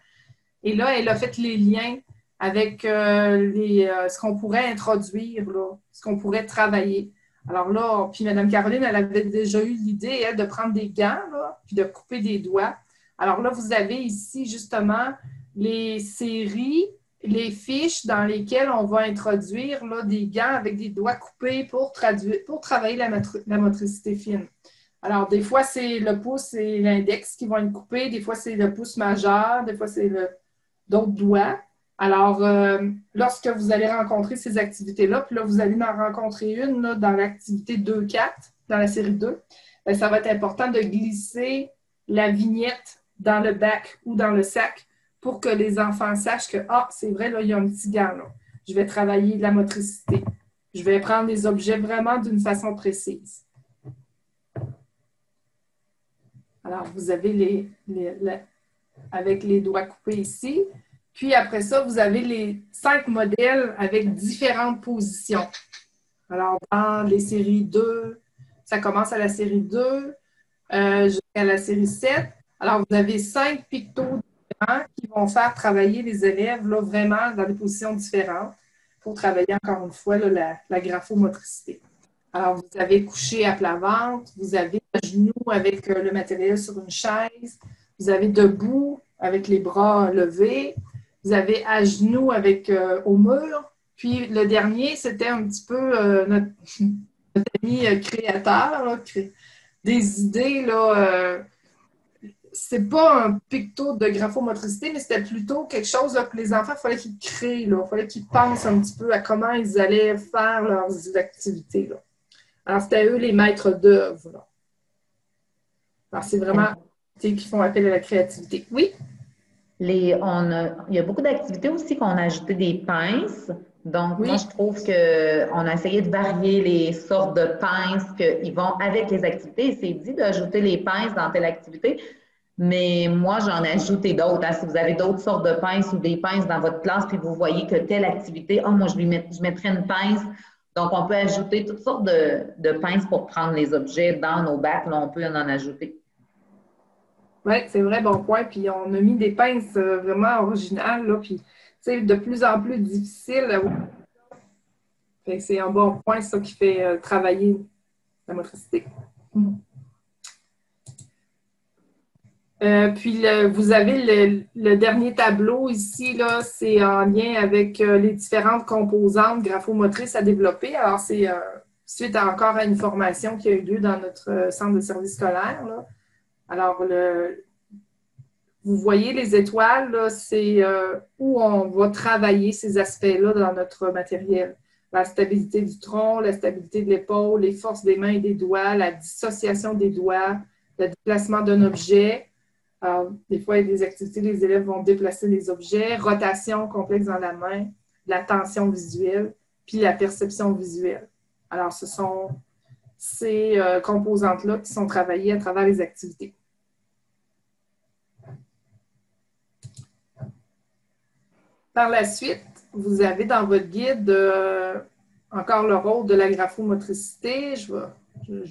Et là, elle a fait les liens avec ce qu'on pourrait introduire, là, ce qu'on pourrait travailler. Alors là, puis Mme Caroline, elle avait déjà eu l'idée, elle, de prendre des gants, là, puis de couper des doigts. Alors là, vous avez ici, justement, les séries, les fiches dans lesquelles on va introduire là, des gants avec des doigts coupés pour travailler la motricité fine. Alors, des fois, c'est le pouce et l'index qui vont être coupés. Des fois, c'est le pouce majeur. Des fois, c'est d'autres doigts. Alors, lorsque vous allez rencontrer ces activités-là, puis là, vous allez en rencontrer une là, dans l'activité 2-4, dans la série 2, bien, ça va être important de glisser la vignette dans le bac ou dans le sac pour que les enfants sachent que, c'est vrai, là, il y a un petit gant, là. Je vais travailler de la motricité. Je vais prendre les objets vraiment d'une façon précise. Alors, vous avez avec les doigts coupés ici. Puis après ça, vous avez les 5 modèles avec différentes positions. Alors, dans les séries 2, ça commence à la série 2 jusqu'à la série 7. Alors, vous avez 5 pictos différents qui vont faire travailler les élèves là, vraiment dans des positions différentes pour travailler encore une fois là, la graphomotricité. Alors, vous avez couché à plat ventre, vous avez à genoux avec le matériel sur une chaise, vous avez debout avec les bras levés, vous avez à genoux avec au mur. Puis le dernier, c'était un petit peu notre ami créateur, là, des idées. Là, c'est pas un picto de graphomotricité, mais c'était plutôt quelque chose là, que les enfants, il fallait qu'ils créent. Il fallait qu'ils pensent un petit peu à comment ils allaient faire leurs activités. Là. Alors, c'était eux les maîtres d'œuvre. Alors, c'est vraiment qui font appel à la créativité. Oui? Il y a beaucoup d'activités aussi qu'on a ajouté des pinces. Donc, oui. Moi, je trouve qu'on a essayé de varier les sortes de pinces qui vont avec les activités. C'est dit d'ajouter les pinces dans telle activité, mais moi, j'en ai ajouté d'autres. Si vous avez d'autres sortes de pinces ou des pinces dans votre classe, puis vous voyez que telle activité, moi, je mettrais une pince. Donc, on peut ajouter toutes sortes de pinces pour prendre les objets dans nos bacs. Là, on peut en ajouter. Oui, c'est vrai, bon point. Puis on a mis des pinces vraiment originales, là, puis de plus en plus difficiles. C'est un bon point, ça, qui fait travailler la motricité. Puis vous avez le dernier tableau ici, là, c'est en lien avec les différentes composantes graphomotrices à développer. Alors, c'est suite encore à une formation qui a eu lieu dans notre centre de service scolaire, là. Alors, vous voyez les étoiles, là, c'est où on va travailler ces aspects-là dans notre matériel. La stabilité du tronc, la stabilité de l'épaule, les forces des mains et des doigts, la dissociation des doigts, le déplacement d'un objet. Des fois, il y a des activités, les élèves vont déplacer les objets, rotation complexe dans la main, la tension visuelle, puis la perception visuelle. Alors, ce sont ces composantes-là qui sont travaillées à travers les activités. Par la suite, vous avez dans votre guide encore le rôle de la graphomotricité. Je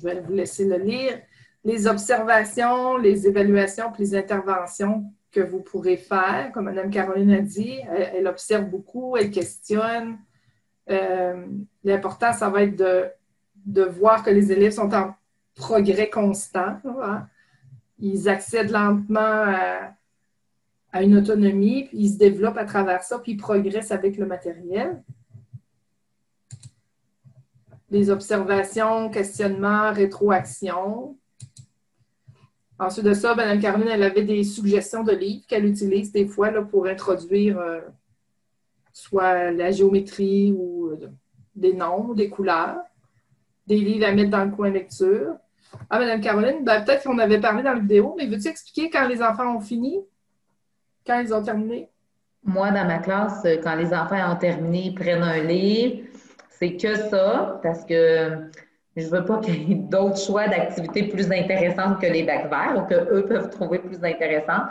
vais vous laisser le lire. Les observations, les évaluations puis les interventions que vous pourrez faire. Comme Mme Caroline a dit, elle observe beaucoup, elle questionne. L'important, ça va être de voir que les élèves sont en progrès constant. Hein? Ils accèdent lentement à une autonomie, puis ils se développent à travers ça, puis ils progressent avec le matériel. Les observations, questionnements, rétroaction. Ensuite de ça, Mme Caroline, elle avait des suggestions de livres qu'elle utilise des fois là, pour introduire soit la géométrie ou des nombres, des couleurs, des livres à mettre dans le coin lecture. Ah, Mme Caroline, peut-être qu'on avait parlé dans la vidéo, mais veux-tu expliquer quand les enfants ont fini? Quand ils ont terminé? Moi, dans ma classe, quand les enfants ont terminé, ils prennent un livre. C'est que ça, parce que je veux pas qu'il y ait d'autres choix d'activités plus intéressantes que les bacs verts ou qu'eux peuvent trouver plus intéressants.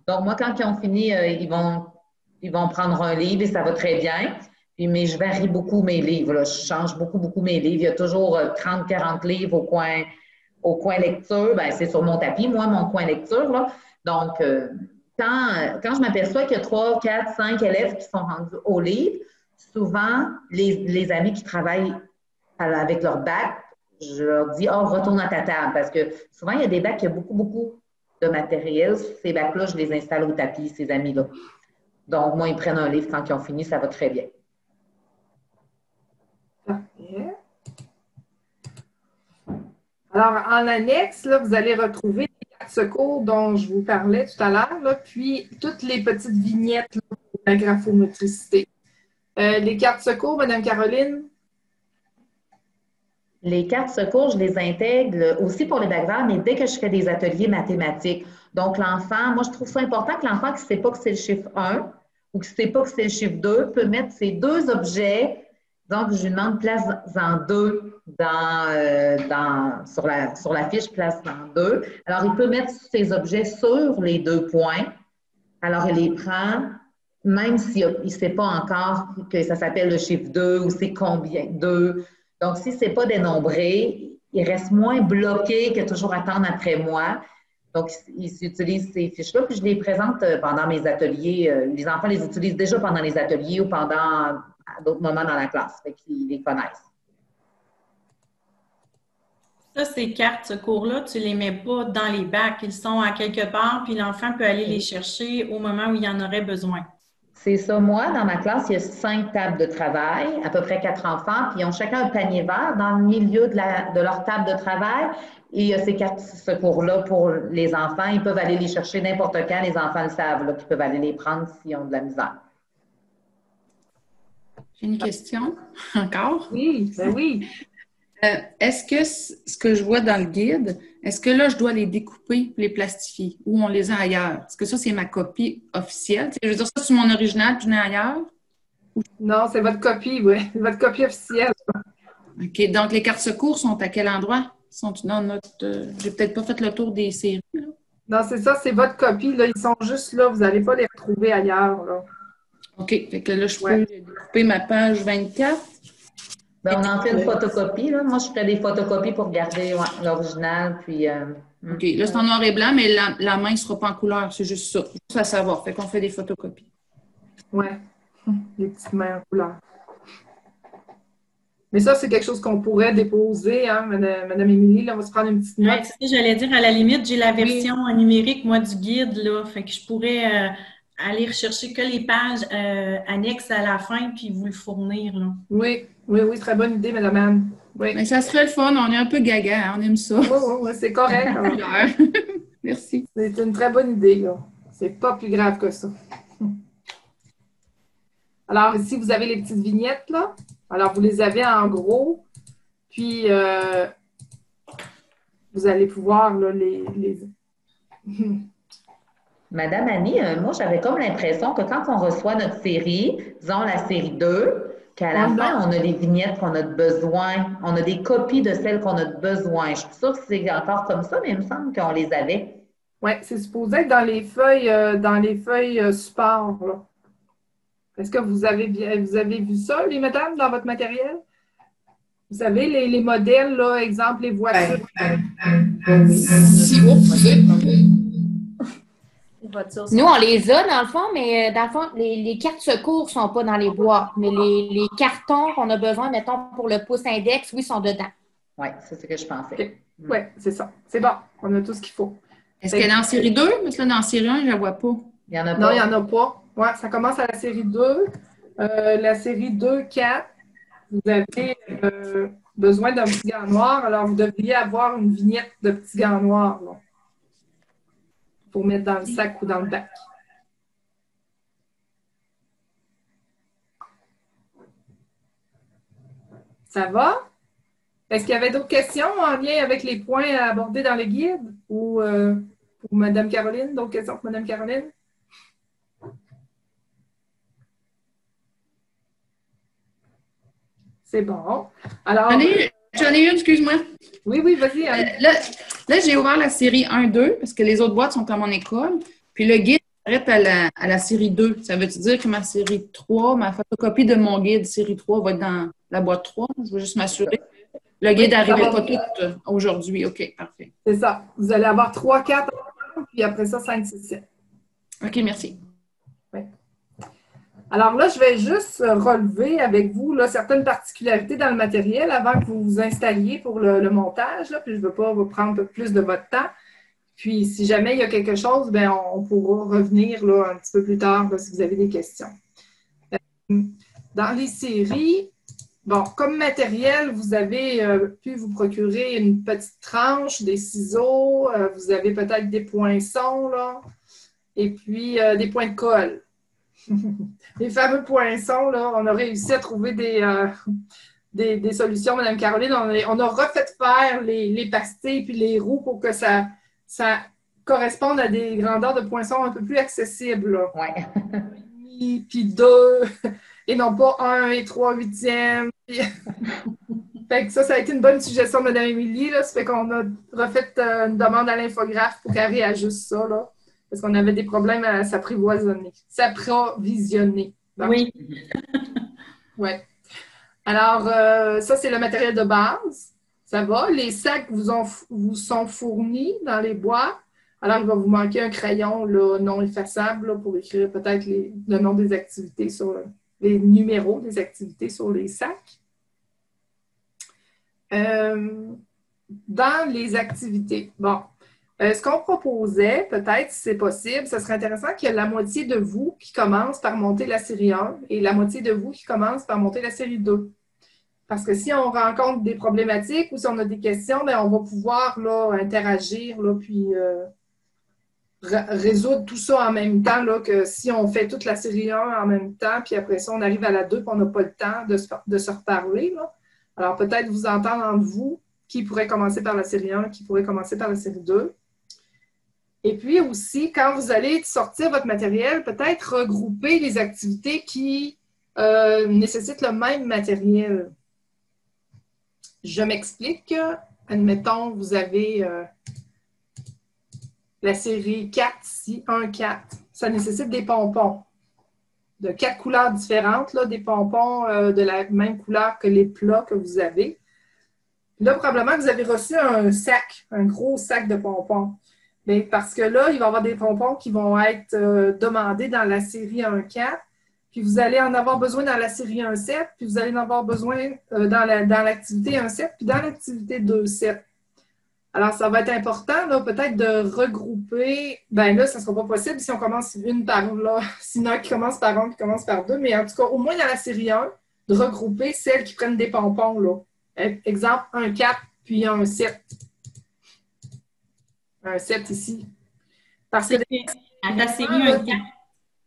Donc, moi, quand ils ont fini, ils vont prendre un livre et ça va très bien. Mais je varie beaucoup mes livres. Là. Je change beaucoup mes livres. Il y a toujours 30-40 livres au coin lecture. Bien, c'est sur mon tapis, moi, mon coin lecture. Là. Donc, quand je m'aperçois qu'il y a 3, 4, 5 élèves qui sont rendus au livre, souvent, les amis qui travaillent avec leur bac, je leur dis, retourne à ta table. Parce que souvent, il y a des bacs qui ont beaucoup de matériel. Ces bacs-là, je les installe au tapis, ces amis-là. Donc, moi, ils prennent un livre quand ils ont fini, ça va très bien. Parfait. Alors, en annexe, là, vous allez retrouver les cartes secours dont je vous parlais tout à l'heure, puis toutes les petites vignettes là, pour la graphomotricité. Les cartes secours, Mme Caroline? Les cartes secours, je les intègre aussi pour les bacs verts, mais dès que je fais des ateliers mathématiques. Donc, l'enfant, moi, je trouve ça important que l'enfant qui ne sait pas que c'est le chiffre 1 ou qui ne sait pas que c'est le chiffre 2 peut mettre ces deux objets. Donc, je lui demande place-en 2 sur la fiche, place-en 2. Alors, il peut mettre ces objets sur les 2 points. Alors, il les prend, même s'il ne sait pas encore que ça s'appelle le chiffre 2 ou c'est combien 2. Donc, si ce n'est pas dénombré, il reste moins bloqué que toujours attendre après moi. Donc, ils utilisent ces fiches-là, puis je les présente pendant mes ateliers. Les enfants les utilisent déjà pendant les ateliers ou pendant d'autres moments dans la classe, fait qu'ils les connaissent. Ça, ces cartes secours-là, tu ne les mets pas dans les bacs. Ils sont à quelque part, puis l'enfant peut aller les chercher au moment où il en aurait besoin. C'est ça. Moi, dans ma classe, il y a 5 tables de travail, à peu près 4 enfants, puis ils ont chacun un panier vert dans le milieu de leur table de travail. Et il y a ces cartes secours-là pour les enfants. Ils peuvent aller les chercher n'importe quand. Les enfants le savent, là, qu'ils peuvent aller les prendre s'ils ont de la misère. J'ai une question encore. Oui, ben oui. Est-ce que ce que je vois dans le guide, est-ce que là, je dois les découper, les plastifier ou on les a ailleurs? Est-ce que ça, c'est ma copie officielle? Je veux dire, ça, c'est mon original, puis je l'ai ailleurs? Non, c'est votre copie, oui. Votre copie officielle. OK. Donc, les cartes secours sont à quel endroit? Sont dans notre. J'ai peut-être pas fait le tour des séries, là. Non, c'est ça, c'est votre copie. Là. Ils sont juste là. Vous n'allez pas les retrouver ailleurs, là. OK. Fait que là, je peux découper ma page 24. Ben, on en fait une photocopie. Là. Moi, je ferais des photocopies pour garder l'original. Puis, OK. Là, c'est en noir et blanc, mais la main ne sera pas en couleur. C'est juste ça. Juste à savoir. Fait qu'on fait des photocopies. Oui. Les petites mains en couleur. Mais ça, c'est quelque chose qu'on pourrait déposer, hein, Madame Émilie. Là, on va se prendre une petite note. Ouais, j'allais dire, à la limite, j'ai la version numérique, moi, du guide, là. Fait que je pourrais aller rechercher que les pages annexes à la fin, puis vous le fournir, là. Oui, très bonne idée, Madame Anne. Oui. Mais ça serait le fun. On est un peu gaga, hein, on aime ça. Oui, c'est correct. Merci. C'est une très bonne idée, là. C'est pas plus grave que ça. Alors, ici, vous avez les petites vignettes, là. Alors, vous les avez en gros, puis vous allez pouvoir là, les... Madame Annie, moi, j'avais comme l'impression que quand on reçoit notre série, disons la série 2, qu'à la fin, on a les vignettes qu'on a besoin, on a des copies de celles qu'on a besoin. Je suis sûre que c'est encore comme ça, mais il me semble qu'on les avait. Oui, c'est supposé être dans les feuilles support, là. Est-ce que vous avez vu ça, les madames, dans votre matériel? Vous savez, les modèles, là, exemple, les voitures. Nous, on les a, dans le fond, mais dans le fond, les cartes secours ne sont pas dans les boîtes. Mais les cartons qu'on a besoin, mettons, pour le pouce index, oui, sont dedans. Oui, c'est ce que je pensais. Okay. Oui, c'est ça. C'est bon. On a tout ce qu'il faut. Est-ce qu'elle est dans série 2? Parce que là, dans série 1, je ne la vois pas. Il n'y en a pas. Non, il n'y en a pas. Oui, ça commence à la série 2. La série 2, 4, vous avez besoin d'un petit gant noir. Alors, vous devriez avoir une vignette de petit gant noir là, pour mettre dans le sac ou dans le bac. Ça va? Est-ce qu'il y avait d'autres questions en lien avec les points à aborder dans le guide? Ou pour Mme Caroline? D'autres questions pour Mme Caroline? C'est bon. Alors. J'en ai une, excuse-moi. Oui, vas-y. Là, j'ai ouvert la série 1-2 parce que les autres boîtes sont à mon école. Puis le guide s'arrête à la série 2. Ça veut dire que ma série 3, ma photocopie de mon guide série 3 va être dans la boîte 3. Je veux juste m'assurer. Le guide n'arrivait pas tout aujourd'hui. OK, parfait. C'est ça. Vous allez avoir 3, 4, puis après ça, 5, 6, 7. OK, merci. Oui. Alors là, je vais juste relever avec vous là, certaines particularités dans le matériel avant que vous vous installiez pour le montage. Là, puis je ne veux pas vous prendre un peu plus de votre temps. Puis si jamais il y a quelque chose, bien, on pourra revenir là, un petit peu plus tard là, si vous avez des questions. Dans les séries, bon, comme matériel, vous avez pu vous procurer une petite tranche, des ciseaux, vous avez peut-être des poinçons, là, et puis des points de colle. Les fameux poinçons, là, on a réussi à trouver des solutions, Mme Caroline. On a refait faire les pastilles puis les roues pour que ça corresponde à des grandeurs de poinçons un peu plus accessibles. Oui. Puis 2, et non pas 1 et 3 huitièmes. Fait que ça a été une bonne suggestion de Mme Émilie. Là. Ça fait qu'on a refait une demande à l'infographe pour qu'elle réajuste ça. Là. Parce qu'on avait des problèmes à s'approvisionner. Donc, oui. Oui. Alors, ça, c'est le matériel de base. Ça va. Les sacs vous sont fournis dans les boîtes. Alors, il va vous manquer un crayon là, non effaçable là, pour écrire peut-être le nom des activités les numéros des activités sur les sacs. Dans les activités, bon. Ce qu'on proposait, peut-être, si c'est possible, ce serait intéressant qu'il y ait la moitié de vous qui commence par monter la série 1 et la moitié de vous qui commence par monter la série 2. Parce que si on rencontre des problématiques ou si on a des questions, bien, on va pouvoir là, interagir, là, puis résoudre tout ça en même temps, là, que si on fait toute la série 1 en même temps, puis après ça, on arrive à la 2 puis on n'a pas le temps de se reparler. Là. Alors, peut-être vous entendre entre vous qui pourrait commencer par la série 1, qui pourrait commencer par la série 2. Et puis aussi, quand vous allez sortir votre matériel, peut-être regrouper les activités qui nécessitent le même matériel. Je m'explique. Admettons, vous avez la série 4 ici, 1-4. Ça nécessite des pompons de 4 couleurs différentes, là, des pompons de la même couleur que les plats que vous avez. Là, probablement, vous avez reçu un sac, un gros sac de pompons. Mais parce que là, il va y avoir des pompons qui vont être demandés dans la série 1-4, puis vous allez en avoir besoin dans la série 1-7, puis vous allez en avoir besoin dans l'activité 1-7, puis dans l'activité 2-7. Alors, ça va être important, là, peut-être de regrouper. Bien là, ça ne sera pas possible si on commence une par là, sinon qui commence par 1, qui commence par 2, mais en tout cas, au moins dans la série 1, de regrouper celles qui prennent des pompons, là. Exemple, 1-4, puis 1-7. Un 7 ici. Parce que à la série 1-4,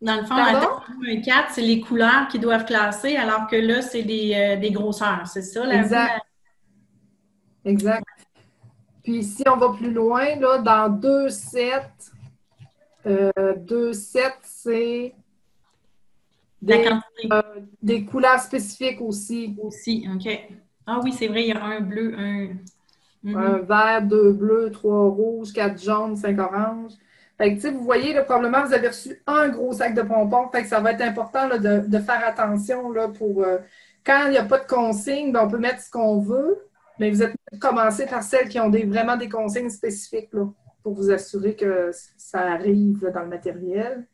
dans le fond, à la série 1-4, c'est les couleurs qui doivent classer, alors que là, c'est des grosseurs. C'est ça, la exact. Exact. Puis si on va plus loin, là, dans 2-7, 2-7, c'est des couleurs spécifiques aussi. Aussi, OK. Ah oui, c'est vrai, il y a un bleu, un... Un vert, 2 bleus, 3 rouges, 4 jaunes, 5 oranges. Fait que, tu sais, vous voyez, là, probablement, vous avez reçu un gros sac de pompons. Fait que ça va être important là, de faire attention là, pour... quand il n'y a pas de consignes, ben, on peut mettre ce qu'on veut, mais vous êtes mieux de commencer par celles qui ont vraiment des consignes spécifiques là, pour vous assurer que ça arrive là, dans le matériel.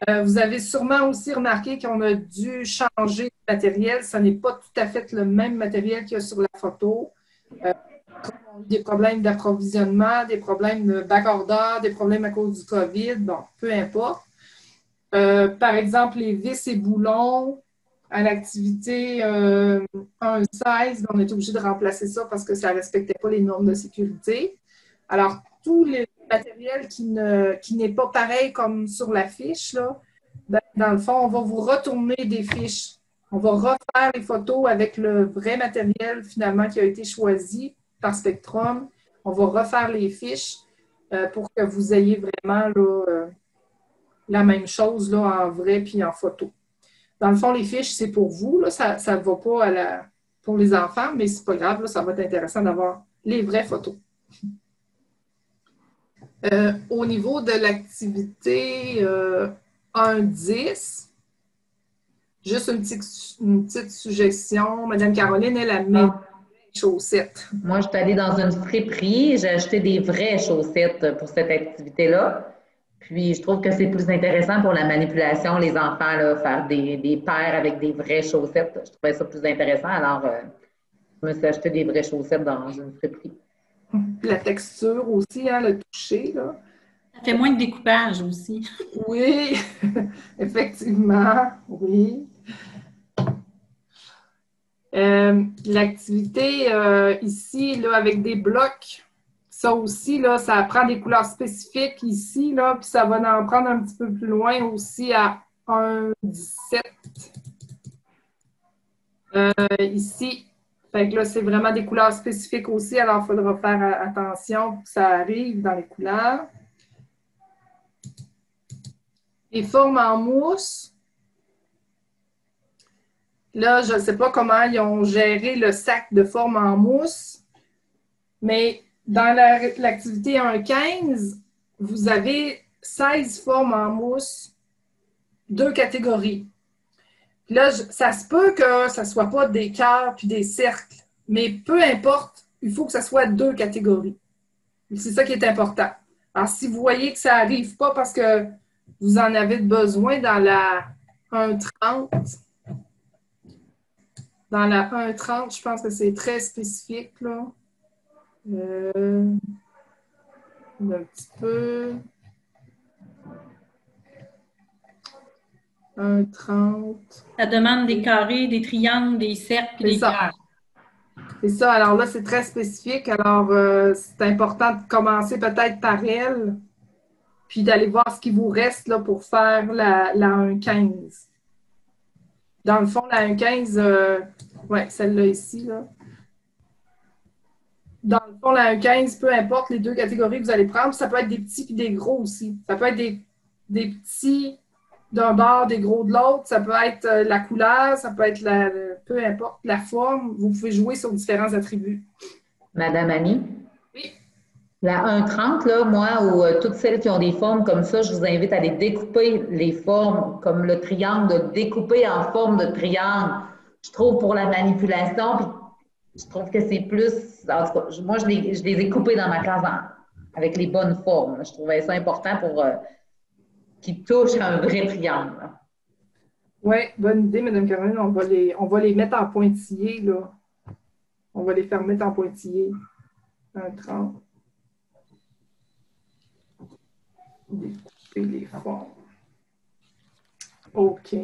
Vous avez sûrement aussi remarqué qu'on a dû changer de matériel. Ce n'est pas tout à fait le même matériel qu'il y a sur la photo. Des problèmes d'approvisionnement, des problèmes de back-order, des problèmes à cause du COVID, bon, peu importe. Par exemple, les vis et boulons à l'activité 1.16, on est obligé de remplacer ça parce que ça ne respectait pas les normes de sécurité. Alors, tout le matériel qui n'est pas pareil comme sur la fiche, là, ben, dans le fond, on va vous retourner des fiches. On va refaire les photos avec le vrai matériel finalement qui a été choisi par Spectrum. On va refaire les fiches pour que vous ayez vraiment là, la même chose là, en vrai puis en photo. Dans le fond, les fiches, c'est pour vous. Là, ça ne va pas pour les enfants, mais c'est pas grave. Là, ça va être intéressant d'avoir les vraies photos. Au niveau de l'activité 1.10, juste une petite suggestion. Madame Caroline, elle a mis chaussettes. Moi, je suis allée dans une friperie, j'ai acheté des vraies chaussettes pour cette activité-là. Puis, je trouve que c'est plus intéressant pour la manipulation, les enfants, là, faire des paires avec des vraies chaussettes. Je trouvais ça plus intéressant. Alors, je me suis acheté des vraies chaussettes dans une friperie. La texture aussi, hein, le toucher, là. Ça fait moins de découpage aussi. Oui, effectivement, oui. L'activité ici, là, avec des blocs, ça aussi, là, ça prend des couleurs spécifiques ici, là, puis ça va en prendre un petit peu plus loin aussi à 1.17. Ici, fait que là, c'est vraiment des couleurs spécifiques aussi, alors il faudra faire attention pour que ça arrive dans les couleurs. Les formes en mousse. Là, je ne sais pas comment ils ont géré le sac de forme en mousse, mais dans l'activité 1.15, vous avez 16 formes en mousse, 2 catégories. Puis là, ça se peut que ça ne soit pas des cœurs puis des cercles, mais peu importe, il faut que ça soit 2 catégories. C'est ça qui est important. Alors, si vous voyez que ça n'arrive pas parce que vous en avez besoin dans la 1.30, dans la 1.30, je pense que c'est très spécifique, là. Un petit peu. 1.30. Ça demande des carrés, des triangles, des cercles et des cœurs. C'est ça. Alors là, c'est très spécifique. Alors, c'est important de commencer peut-être par elle, puis d'aller voir ce qui vous reste là, pour faire la 1.15. Dans le fond, la 1.15, ouais, celle-là ici, là. Dans le fond, la 1.15, peu importe les 2 catégories que vous allez prendre, ça peut être des petits et des gros aussi. Ça peut être des petits d'un bord, des gros de l'autre. Ça peut être la couleur, ça peut être peu importe la forme. Vous pouvez jouer sur différents attributs. Madame Annie? Oui. La 1.30, là, moi, ou toutes celles qui ont des formes comme ça, je vous invite à les découper, les formes, comme le triangle, de découper en forme de triangle. Je trouve pour la manipulation, puis je trouve que c'est plus... En tout cas, moi, je les ai coupés dans ma classe avec les bonnes formes. Je trouvais ça important pour qu'ils touchent un vrai triangle. Oui, bonne idée, Mme Caroline. On va les mettre en pointillés, là. On va les faire mettre en pointillés. 1.30. Découper les formes. OK.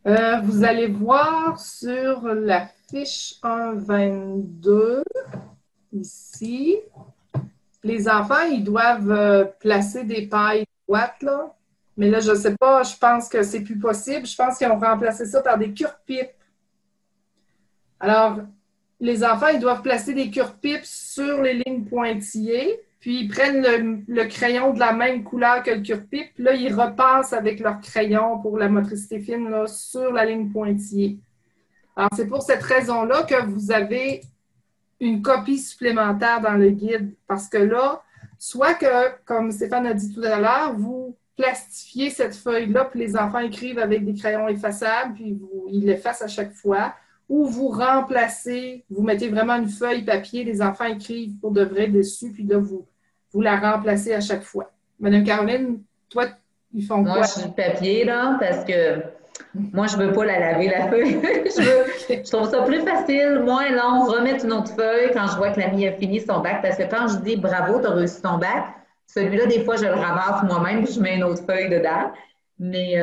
Vous allez voir sur la fiche 1.22, ici, les enfants, ils doivent placer des pailles droites, là. Mais là, je ne sais pas, je pense que c'est plus possible. Je pense qu'ils ont remplacé ça par des cure-pipes. Alors, les enfants, ils doivent placer des cure-pipes sur les lignes pointillées, puis ils prennent le crayon de la même couleur que le cure-pipe, puis là, ils repassent avec leur crayon pour la motricité fine là, sur la ligne pointillée. Alors, c'est pour cette raison-là que vous avez une copie supplémentaire dans le guide, parce que là, soit que, comme Stéphane a dit tout à l'heure, vous plastifiez cette feuille-là, puis les enfants écrivent avec des crayons effaçables, puis ils l'effacent à chaque fois, ou vous remplacez, vous mettez vraiment une feuille papier, les enfants écrivent pour de vrai dessus, puis là, vous la remplacez à chaque fois. Madame Caroline, toi, ils font quoi? Moi, je suis le papier, là, parce que moi, je ne veux pas la laver, la feuille. Je trouve ça plus facile, moins long, remettre une autre feuille quand je vois que l'ami a fini son bac. Parce que quand je dis bravo, tu as réussi ton bac, celui-là, des fois, je le ramasse moi-même puis je mets une autre feuille dedans. Mais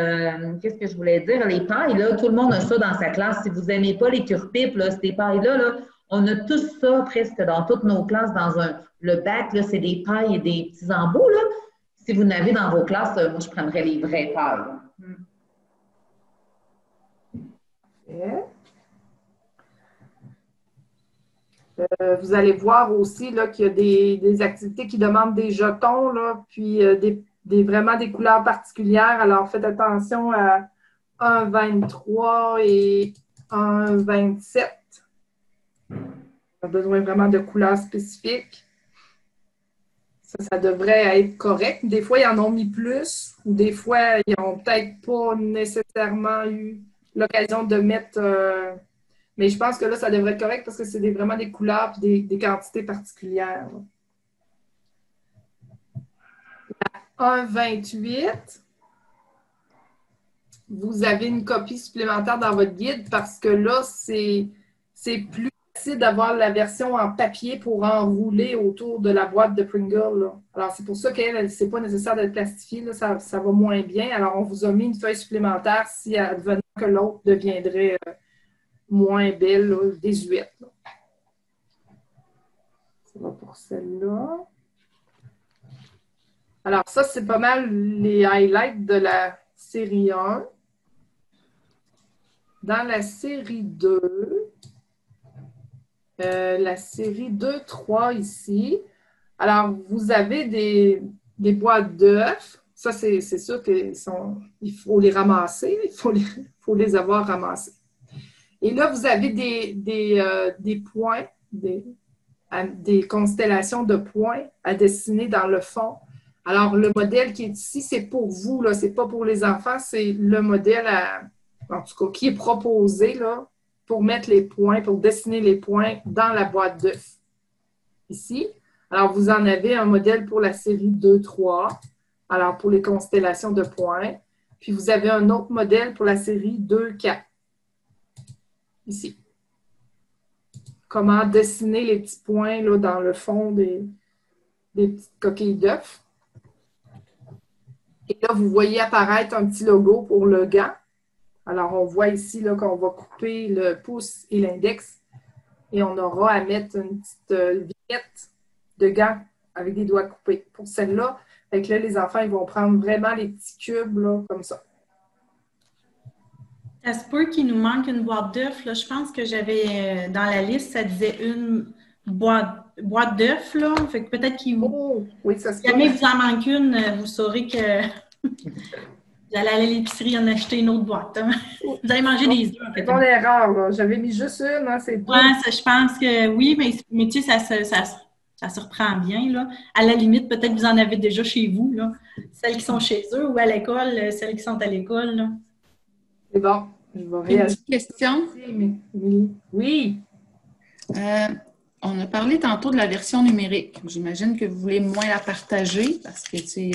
qu'est-ce que je voulais dire? Les pailles, là, tout le monde a ça dans sa classe. Si vous n'aimez pas les cure-pipes, là, ces pailles-là, là, on a tous ça presque dans toutes nos classes. Le bac, là, c'est des pailles et des petits embouts, là. Si vous n'avez dans vos classes, moi, je prendrais les vraies pailles. Vous allez voir aussi là, qu'il y a des activités qui demandent des jetons, là, puis vraiment des couleurs particulières. Alors, faites attention à 1,23 et 1,27. On a besoin vraiment de couleurs spécifiques. Ça devrait être correct. Des fois, ils en ont mis plus, ou des fois, ils n'ont peut-être pas nécessairement eu l'occasion de mettre... mais je pense que là, ça devrait être correct parce que c'est vraiment des couleurs et des quantités particulières. 1,28, vous avez une copie supplémentaire dans votre guide parce que là, c'est plus facile d'avoir la version en papier pour enrouler autour de la boîte de Pringle. Là. Alors, c'est pour ça qu'elle, c'est pas nécessaire d'être plastifiée. Là, ça va moins bien. Alors, on vous a mis une feuille supplémentaire si advenant que l'autre deviendrait moins belle, là, désuète. Là. Ça va pour celle-là. Alors, ça, c'est pas mal les highlights de la série 1. Dans la série 2, la série 2-3 ici, alors, vous avez des boîtes d'œufs. Ça, c'est sûr qu'il faut les ramasser. Il faut les avoir ramassés. Et là, vous avez des points, des constellations de points à dessiner dans le fond. Alors, le modèle qui est ici, c'est pour vous, ce n'est pas pour les enfants, c'est le modèle, en tout cas, qui est proposé là, pour mettre les points, pour dessiner les points dans la boîte d'œufs. Ici. Alors, vous en avez un modèle pour la série 2-3, alors pour les constellations de points. Puis, vous avez un autre modèle pour la série 2-4. Ici. Comment dessiner les petits points là, dans le fond des petites coquilles d'œufs. Et là, vous voyez apparaître un petit logo pour le gant. Alors, on voit ici qu'on va couper le pouce et l'index. Et on aura à mettre une petite vignette de gant avec des doigts coupés. Pour celle-là, là, les enfants, ils vont prendre vraiment les petits cubes là, comme ça. Ça se peut qu'il nous manque une boîte d'œufs. Je pense que j'avais dans la liste, ça disait une boîte d'œufs. Fait que peut-être qu'il oui, ça se peut. Si jamais vous en manque une, vous saurez que vous allez aller à l'épicerie en acheter une autre boîte. Hein? Vous allez manger des œufs. En fait. C'est pas l'erreur, là. J'avais mis juste une, hein, c'est tout. Ouais, je pense que oui, mais tu sais, ça se reprend bien. Là. À la limite, peut-être que vous en avez déjà chez vous, là. Celles qui sont chez eux ou à l'école, celles qui sont à l'école. Là. C'est bon. Je vais réagir. Une petite question. Oui. On a parlé tantôt de la version numérique. J'imagine que vous voulez moins la partager parce que, tu sais,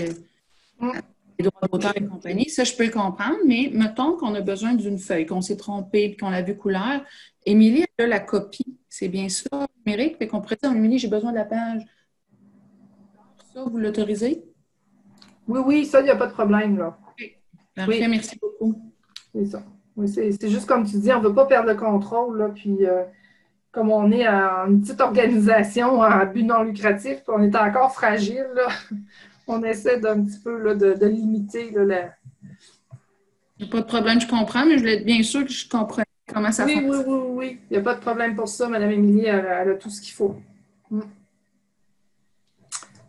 les droits d'auteur et compagnie, ça, je peux le comprendre, mais mettons qu'on a besoin d'une feuille, qu'on s'est trompé et qu'on l'a vu couleur. Émilie, elle a la copie. C'est bien ça, numérique. Fait qu'on pourrait dire, Émilie, j'ai besoin de la page. Ça, vous l'autorisez? Oui, ça, il n'y a pas de problème, là. Okay. Parfait, merci beaucoup. C'est ça. Oui, c'est juste comme tu dis, on ne veut pas perdre le contrôle, là, puis comme on est en une petite organisation à but non lucratif, puis on est encore fragile, là, on essaie d'un petit peu là, de limiter là, la... Il n'y a pas de problème, je comprends, mais je voulais être bien sûr que je comprenne comment ça fonctionne. Oui. Il n'y a pas de problème pour ça. Mme Émilie, elle a tout ce qu'il faut.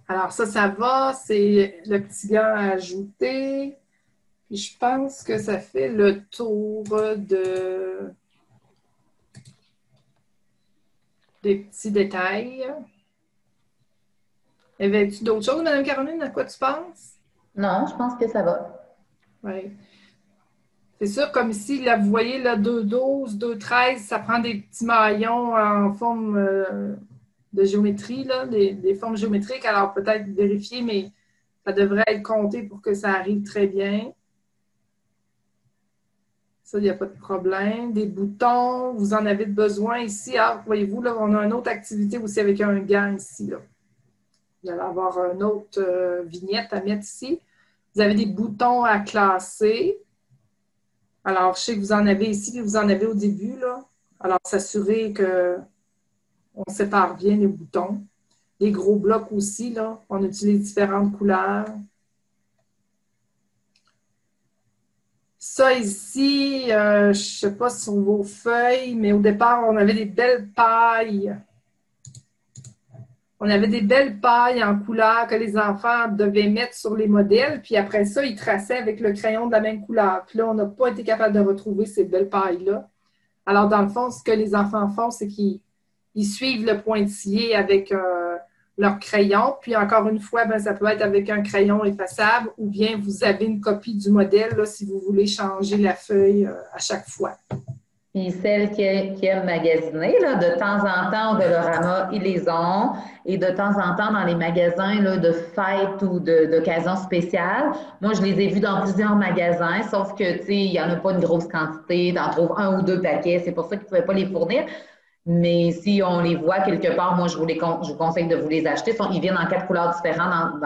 Alors, ça va. C'est le petit gant à ajouter. Puis je pense que ça fait le tour des petits détails. Avais-tu d'autres choses, Mme Caroline, à quoi tu penses? Non, je pense que ça va. Oui. C'est sûr, comme ici, là, vous voyez, là, 2,12, 2,13, ça prend des petits maillons en forme de géométrie, là, des formes géométriques. Alors, peut-être vérifier, mais ça devrait être compté pour que ça arrive très bien. Ça, il n'y a pas de problème. Des boutons, vous en avez besoin ici. Alors, voyez-vous, là, on a une autre activité aussi avec un gant ici, là. Vous allez avoir une autre vignette à mettre ici. Vous avez des boutons à classer. Alors, je sais que vous en avez ici, puis vous en avez au début, là. Alors, s'assurer qu'on sépare bien les boutons. Les gros blocs aussi, là. On utilise différentes couleurs. Ça ici, je ne sais pas sur vos feuilles, mais au départ, on avait des belles pailles. On avait des belles pailles en couleur que les enfants devaient mettre sur les modèles, puis après ça, ils traçaient avec le crayon de la même couleur. Puis là, on n'a pas été capable de retrouver ces belles pailles-là. Alors, dans le fond, ce que les enfants font, c'est qu'ils suivent le pointillé avec leur crayon. Puis encore une fois, ben, ça peut être avec un crayon effaçable ou bien vous avez une copie du modèle là, si vous voulez changer la feuille à chaque fois. Puis celles qui aiment magasiner, là, de temps en temps, au Dollarama, ils les ont. Et de temps en temps, dans les magasins là, de fêtes ou d'occasions spéciales, moi, je les ai vus dans plusieurs magasins, sauf que, tu sais, il n'y en a pas une grosse quantité. Tu en trouves 1 ou 2 paquets. C'est pour ça qu'ils ne pouvaient pas les fournir. Mais si on les voit quelque part, moi, je vous conseille de vous les acheter. Ils viennent en 4 couleurs différentes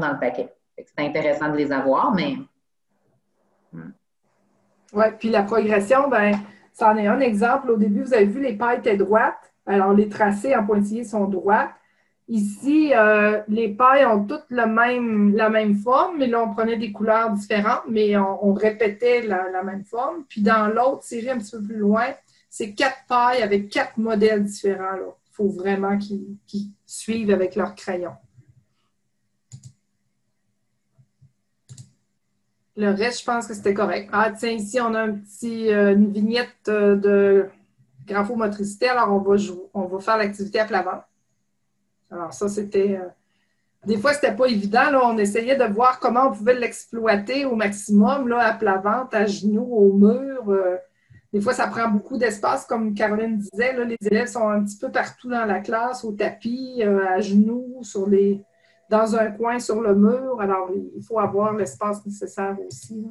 dans le paquet. C'est intéressant de les avoir, mais... Oui, puis la progression, ben ça en est un exemple. Au début, vous avez vu, les pailles étaient droites. Alors, les tracés en pointillés sont droits. Ici, les pailles ont toutes la même forme, mais là, on prenait des couleurs différentes, mais on répétait la même forme. Puis dans l'autre série, un petit peu plus loin, c'est 4 pailles avec 4 modèles différents. Il faut vraiment qu'ils suivent avec leur crayon. Le reste, je pense que c'était correct. Ah, tiens, ici, on a une vignette de graphomotricité. Alors, on va faire l'activité à plat ventre. Alors, ça, c'était... des fois, c'était pas évident. Là, on essayait de voir comment on pouvait l'exploiter au maximum, là, à plat ventre, à genoux, au mur. Des fois, ça prend beaucoup d'espace, comme Caroline disait. Là, les élèves sont un petit peu partout dans la classe, au tapis, à genoux, dans un coin sur le mur. Alors, il faut avoir l'espace nécessaire aussi. Là.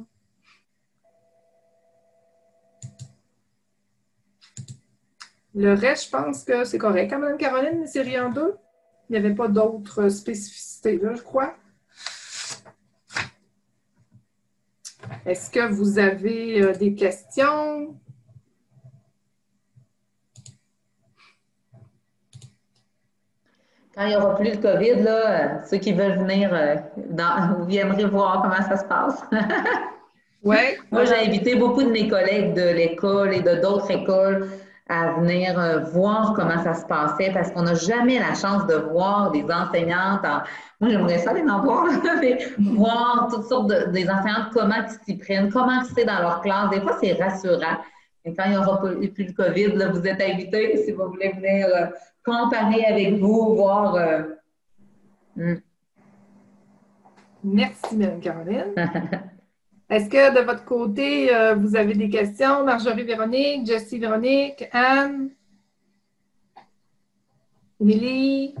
Le reste, je pense que c'est correct. Mme Caroline, série en 2, il n'y avait pas d'autres spécificités, là, je crois. Est-ce que vous avez des questions? Quand il n'y aura plus le COVID, là, ceux qui veulent venir, vous viendrez voir comment ça se passe. Oui. Moi, j'ai invité beaucoup de mes collègues de l'école et de d'autres écoles à venir voir comment ça se passait parce qu'on n'a jamais la chance de voir des enseignantes. Moi, j'aimerais ça aller en voir, mais voir toutes sortes des enseignantes, comment ils s'y prennent, comment c'est dans leur classe. Des fois, c'est rassurant. Et quand il n'y aura plus le COVID, là, vous êtes invités si vous voulez venir comparer avec vous, voir. Merci, Mme Caroline. Est-ce que de votre côté, vous avez des questions? Marjorie Véronique, Jessie Véronique, Anne, Émilie?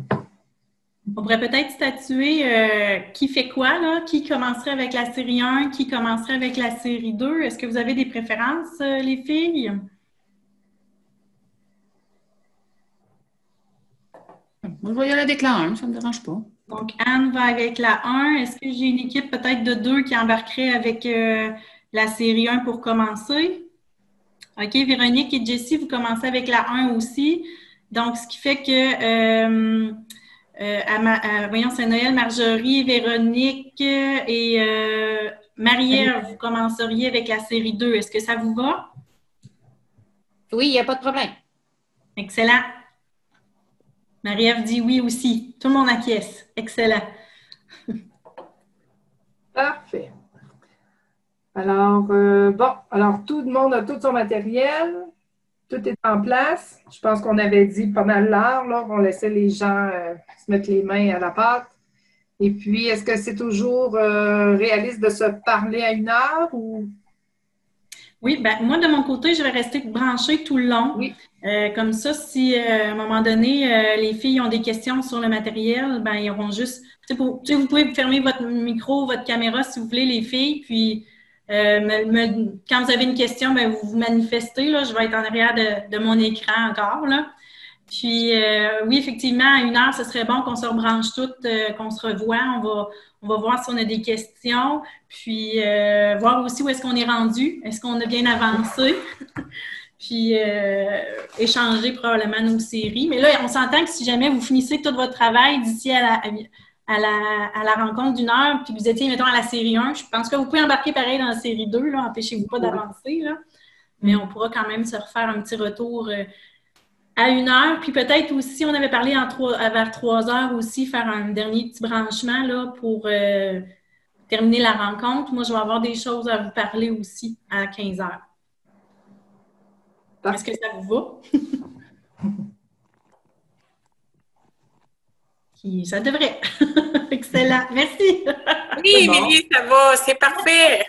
On pourrait peut-être statuer qui fait quoi, là? Qui commencerait avec la série 1, qui commencerait avec la série 2? Est-ce que vous avez des préférences, les filles? Moi, je vais y aller avec la 1, ça ne me dérange pas. Donc, Anne va avec la 1. Est-ce que j'ai une équipe peut-être de 2 qui embarquerait avec la série 1 pour commencer? OK, Véronique et Jessie, vous commencez avec la 1 aussi. Donc, ce qui fait que, voyons, c'est Noël, Marjorie, Véronique et Marie-Ève, vous commenceriez avec la série 2. Est-ce que ça vous va? Oui, il n'y a pas de problème. Excellent. Marie-Ève dit oui aussi. Tout le monde acquiesce. Excellent. Parfait. Alors, alors tout le monde a tout son matériel. tout est en place. Je pense qu'on avait dit pas mal l'heure, là. On laissait les gens se mettre les mains à la pâte. Et puis, est-ce que c'est toujours réaliste de se parler à 1 heure ou... Oui, ben moi, de mon côté, je vais rester branchée tout le long. Oui. Comme ça, si à un moment donné, les filles ont des questions sur le matériel, ben ils auront juste... vous pouvez fermer votre micro, votre caméra si vous voulez, les filles, puis quand vous avez une question, ben vous vous manifestez. Là, je vais être en arrière de mon écran encore, là. Puis, oui, effectivement, à 1 heure, ce serait bon qu'on se rebranche toutes, qu'on se revoie. On va voir si on a des questions, puis voir aussi où est-ce qu'on est rendu. Est-ce qu'on a bien avancé? Puis, échanger probablement nos séries. Mais là, on s'entend que si jamais vous finissez tout votre travail d'ici à la rencontre d'1 heure, puis vous étiez, mettons, à la série 1, je pense que vous pouvez embarquer pareil dans la série 2, là, empêchez-vous pas d'avancer, là. Mais on pourra quand même se refaire un petit retour à 1 heure. Puis peut-être aussi, on avait parlé vers 3 heures aussi, faire un dernier petit branchement là, pour terminer la rencontre. Moi, je vais avoir des choses à vous parler aussi à 15 heures. Est-ce que ça vous va? Ça devrait. Excellent. Merci. Oui, Émilie, ça va. C'est parfait.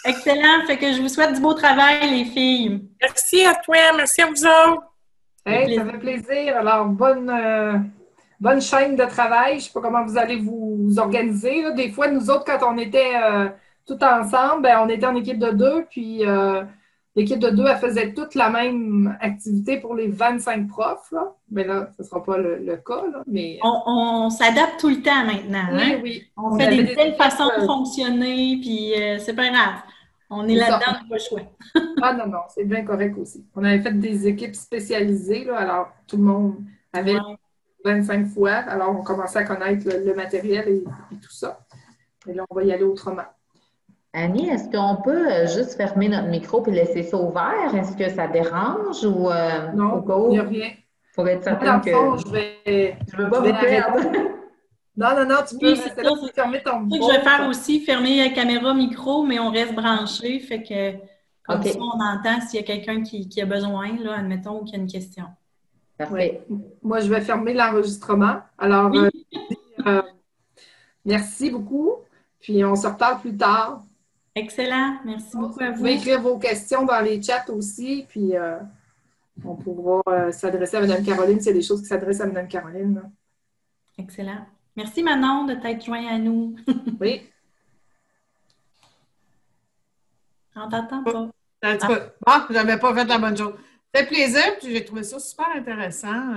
Excellent. Fait que je vous souhaite du beau travail, les filles. Merci à toi. Merci à vous autres. Hey, ça fait plaisir. Alors, bonne chaîne de travail. Je ne sais pas comment vous allez vous organiser. Là. Des fois, nous autres, quand on était tout ensemble, ben, on était en équipe de 2, puis l'équipe de 2, elle faisait toute la même activité pour les 25 profs. Là. Mais là, ce ne sera pas le cas. Là, mais... On s'adapte tout le temps maintenant. Oui, hein? oui. On fait des nouvelles façons de fonctionner, puis c'est pas grave. On est là-dedans, on n'a pas le choix. Ah non, c'est bien correct aussi. On avait fait des équipes spécialisées, là, alors tout le monde avait 25 fois. Alors, on commençait à connaître le matériel et tout ça. Et là, on va y aller autrement. Annie, est-ce qu'on peut juste fermer notre micro et laisser ça ouvert? Est-ce que ça dérange ou non, il n'y a rien. Pour être certaine que... Je veux pas vous perdre. Non, tu peux rester là pour fermer ton micro. Je vais faire aussi fermer la caméra, micro, mais on reste branché. Fait que comme ça, on entend s'il y a quelqu'un qui a besoin, là, admettons, ou qui a une question. Parfait. Moi, je vais fermer l'enregistrement. Alors, merci beaucoup. Puis, on se reparle plus tard. Excellent. Merci beaucoup à vous. Vous pouvez écrire vos questions dans les chats aussi. Puis, on pourra s'adresser à Mme Caroline s'il y a des choses qui s'adressent à Mme Caroline. Là. Excellent. Merci Manon de t'être joint à nous. Oui. On t'entend pas. Bon, je n'avais pas fait la bonne chose. Ça fait plaisir, puis j'ai trouvé ça super intéressant.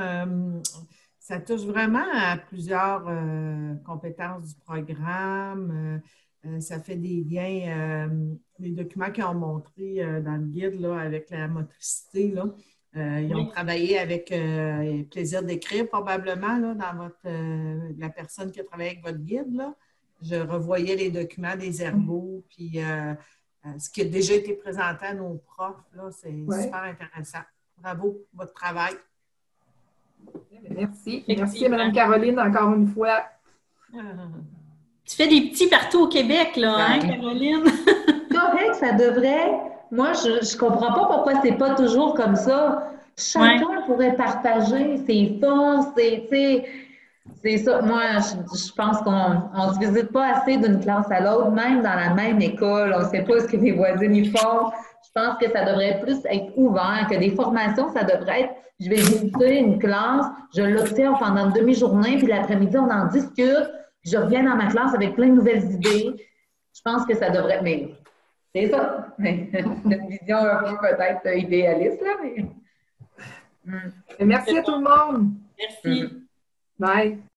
Ça touche vraiment à plusieurs compétences du programme. Ça fait des liens, les documents qu'ils ont montrés dans le guide là, avec la motricité. Là. Ils ont travaillé avec plaisir d'écrire probablement là, dans la personne qui a travaillé avec votre guide. Là. Je revoyais les documents des ergots, puis ce qui a déjà été présenté à nos profs. C'est super intéressant. Bravo, votre travail. Merci. Merci, Mme Caroline, encore une fois. Tu fais des petits partout au Québec, là, hein, Caroline? Correct, ça devrait. Moi, je ne comprends pas pourquoi c'est pas toujours comme ça. Chacun pourrait partager ses forces, c'est ça. Moi, je pense qu'on ne se visite pas assez d'une classe à l'autre, même dans la même école. On ne sait pas ce que les voisins y font. Je pense que ça devrait plus être ouvert, que des formations, ça devrait être, je vais visiter une classe, je l'observe pendant une demi-journée, puis l'après-midi, on en discute, puis je reviens dans ma classe avec plein de nouvelles idées. Je pense que ça devrait, mais c'est ça. C'est une vision un peu peut-être idéaliste, là, mais... Merci à tout le monde. Merci. Bye.